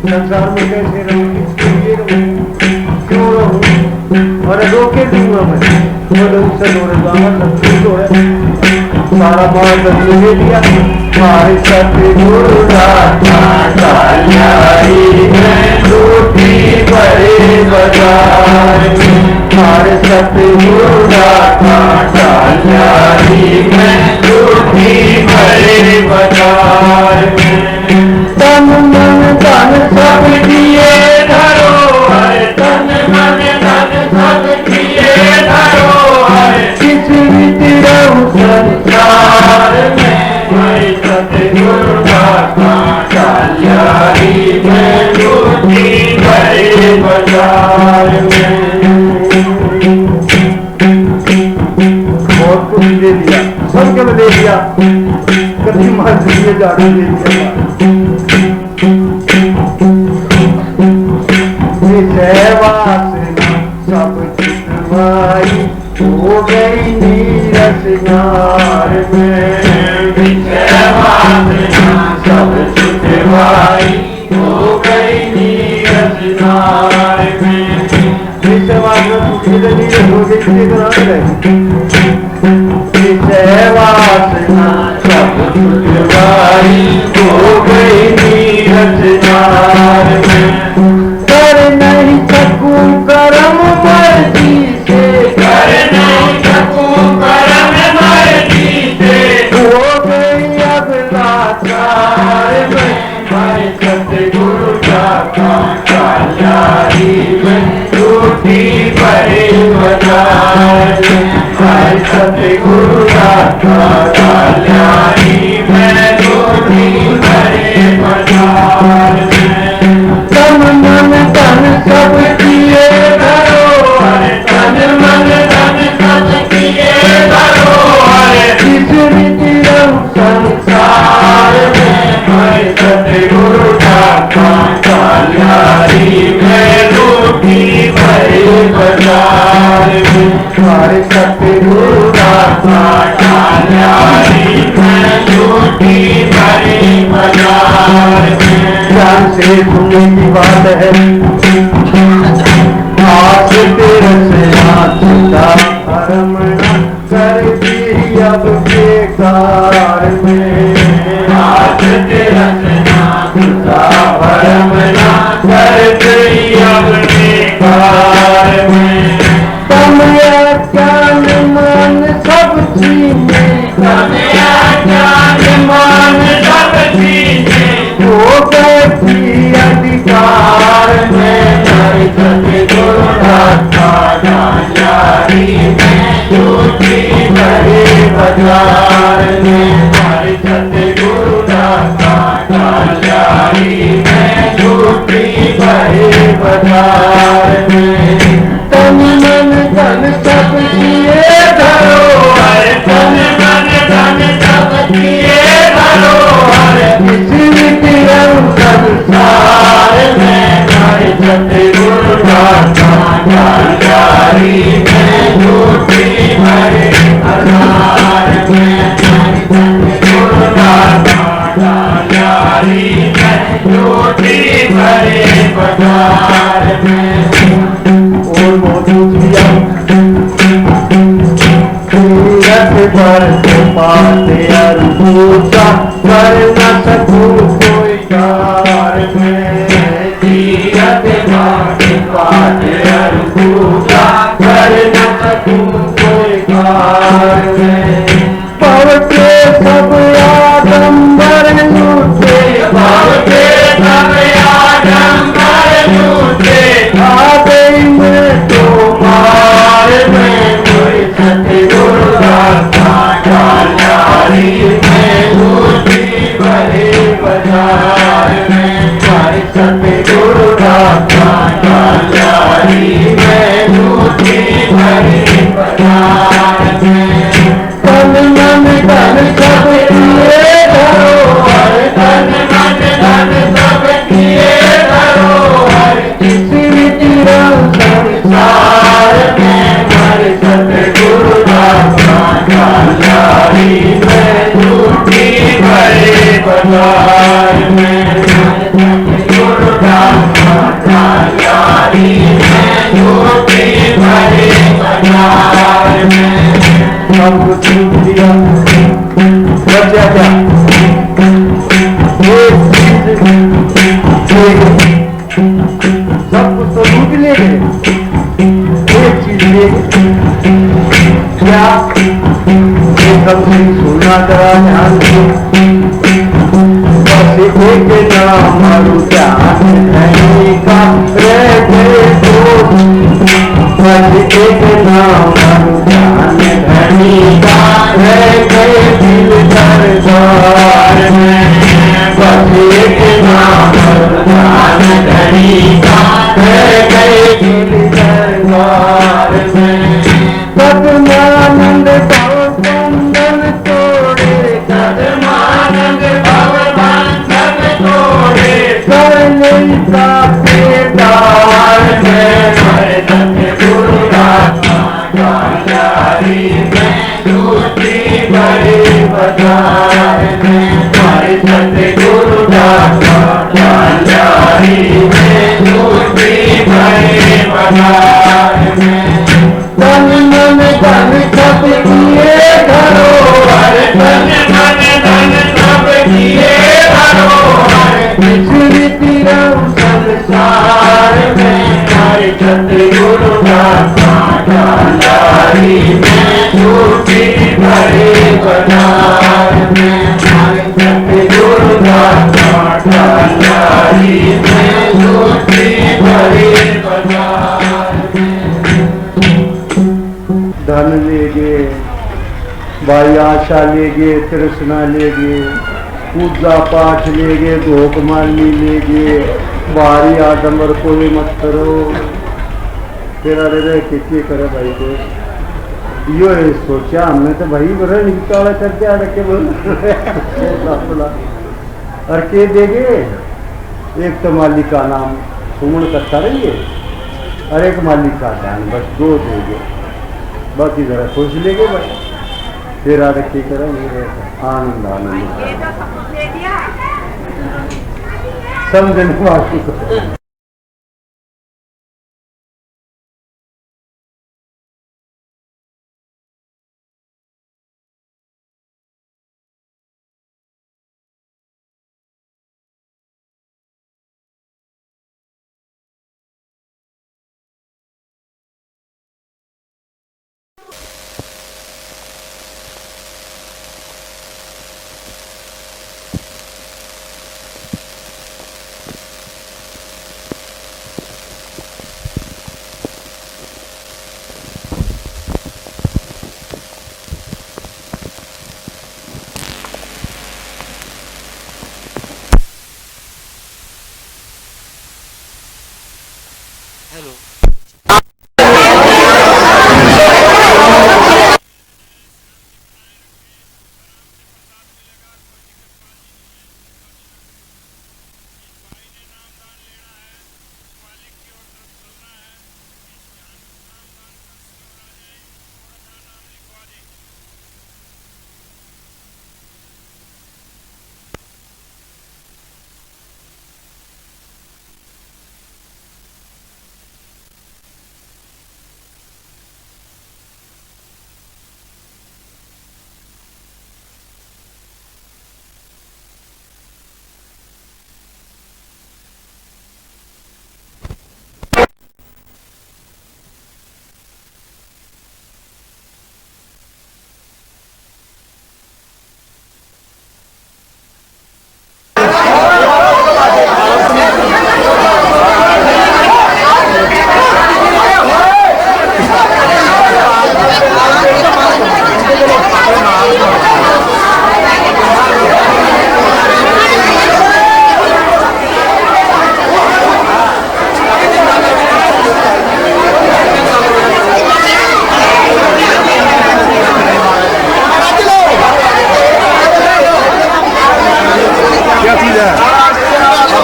संसार में कैसे रहूं, क्यों रहूं, और रोके दूंगा मैं। सारा माल ले दिया, हमारे सतगुरु डाली में झूठी बड़े बाजार में, हमारे सतगुरु डाली में झूठी बड़े बाजार में। तन मन धन सब दिए धरो, तन मन धन सब दिए धरो, किस रीति रहूं संसार में। हमारे सतगुरु डाली में झूठी बड़े बाजार में। बहुत कुछ दे दिया, सबके में दे दिया, कभी मार दिए जाने दे दिया। सेवा सब छुटवाई हो गई नीरस नार में, सब छुटवाई हो गई नीरस नार में। सेवा हो गई सब छुटवाई हो गई नीरस नार में। कर नहीं सकूं करम मर्जी से, कर नहीं सकूं करम मर्जी से, हो गई अब लाचार में। हमारे सतगुरु डाली में झूठी बड़े बाजार में, हमारे सतगुरु डाली में झूठी बड़े बाजार में। तन मन धन सब किए धरो, तन मन धन सब किए धरो, किस रीति रहूं संसार में। हमारे सतगुरु डाली में झूठी बड़े बाजार में, हमारे सतगुरु डाली में झूठी बड़े बाजार में। ध्यान से सुनने की बात है, आज तेरे से नाचता धर्म कर दी अब बेकार में। आज तेरा से नाचता धर्म कर दी अब बेकार में। तम ज्ञान मान सब छीने, तम ज्ञान मान सब छीने, हो गए अधिकार में। हमारे सतगुरु डाली में झूठी बड़े बाजार में, हमारे सतगुरु डाली में झूठी बड़े बाजार में। तन मन धन सब किए धरो, तन मन धन सब किए धरो, किस रीति रहूं संसार में। हमारे सतगुरु डाली में झूठी बड़े बाजार में, हमारे सतगुरु डाली में झूठी बड़े बाजार में। और बहुत दिया पर पाते अरूचा कर न सकूं कोई कार में, तीरथ पूजा कर न सकूं कोई कार में। भव के सब आडंबर लूटे, भव के सब आडंबर लूटे, आ गई मैं तुम्हार में कोई सतगुरु दाता कल्याणी में लूटी बड़े बाजार में। कोई सतगुरु दाता कल्याणी में लूटी बड़े बाजार में। तन मन धन सब किए धरोहर, तन मन धन सब किए धरोहर, किसी तिरं संसार में हर सतगुरु दाता कल्याणी में लूटी बड़े बाजार में। सतगुरु दाता कल्याणी में लूटी बड़े बाजार में। सब कुछ दिया बचा क्या सब कुछ तो लूट ले गए, एक चीज ले क्या एकदम से सुनना करा ध्यान से। बस एक नाम मारू ध्यान नहीं का रह गए तो, बस एक नाम मारू ध्यान धनी का रह गए दिल दरबार में। बस एक नाम मारू ध्यान धनी का रह गए दिल दरबार में। पद्मानंद भव बंधन तोड़े, पद्मानंद भव बंधन तोड़े, करने का केदार में हर सतगुरु दाता कल्याणी में लूटी बड़े बाजार में। हर सतगुरु दाता कल्याणी में लूटी बड़े बाजार में। तन मन धन सब किए धरोहर, तन मन धन सब किए धरोहर, किसी तिरं संसार में हर सतगुरु दाता कल्याणी में लूटी बड़े बाजार में। हर सतगुरु दाता कल्याणी में लूटी बड़े बाजार में। धन ले गए, भाई आशा ले गए, तृष्णा ले गए, पूजा पाठ ले गए, धोख मारनी ले गए, भारी आडम्बर कोई मत करो। फिर अरे कितने करे भाई को यो सोचा हमने तो भाई बड़ा निकाला करके आ रखे बोला और के देगे। एक तो मालिक का नाम सुमन करता रहिए और एक मालिक का ध्यान, बस दो देगे, बाकी जरा खुश लेगे भाई। फिर आ रखी करेंगे आनंद आनंद समझने वाली को।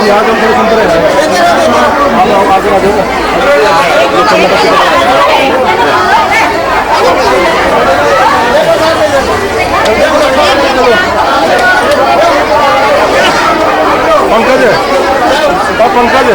यहाँ हम थोड़े सुनते रहे आप आगे पंकज है पंकज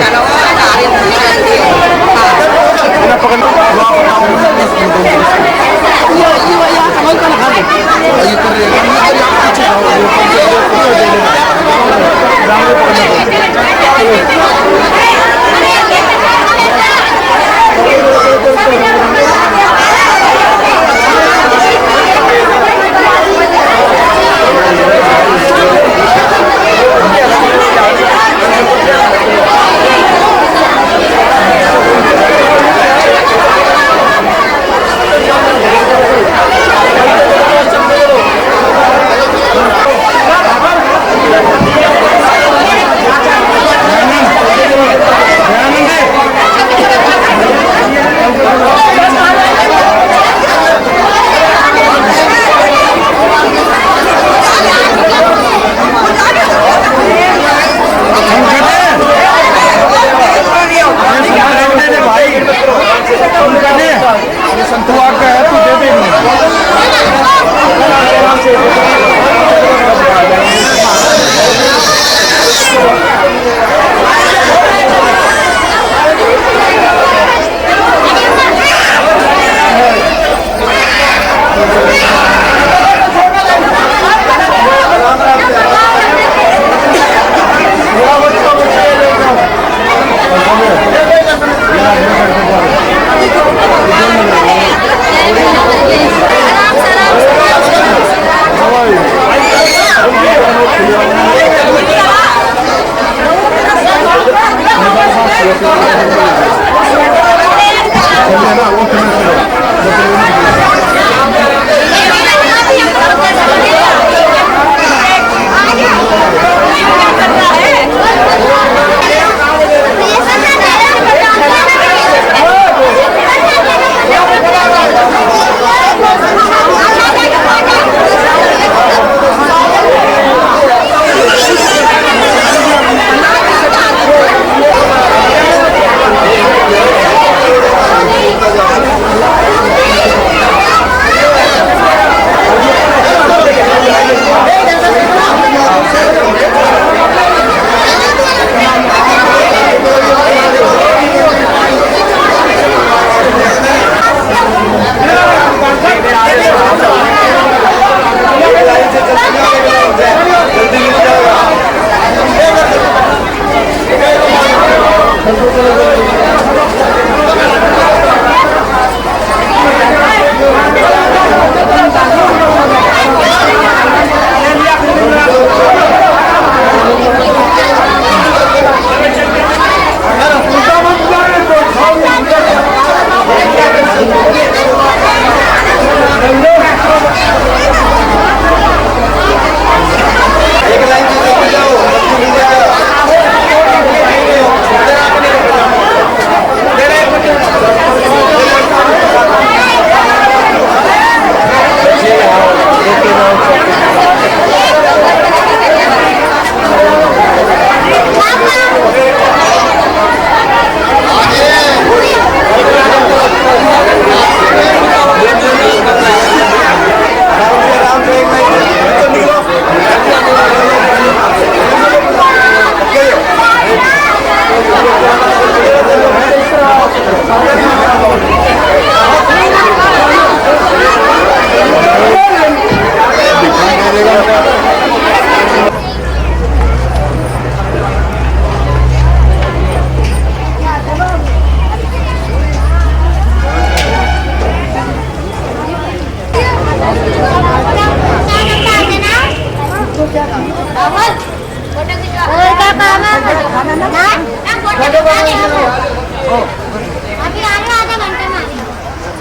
अभी आने आधा घंटे में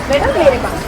मैडम मेरे पास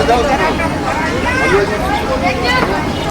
जाऊ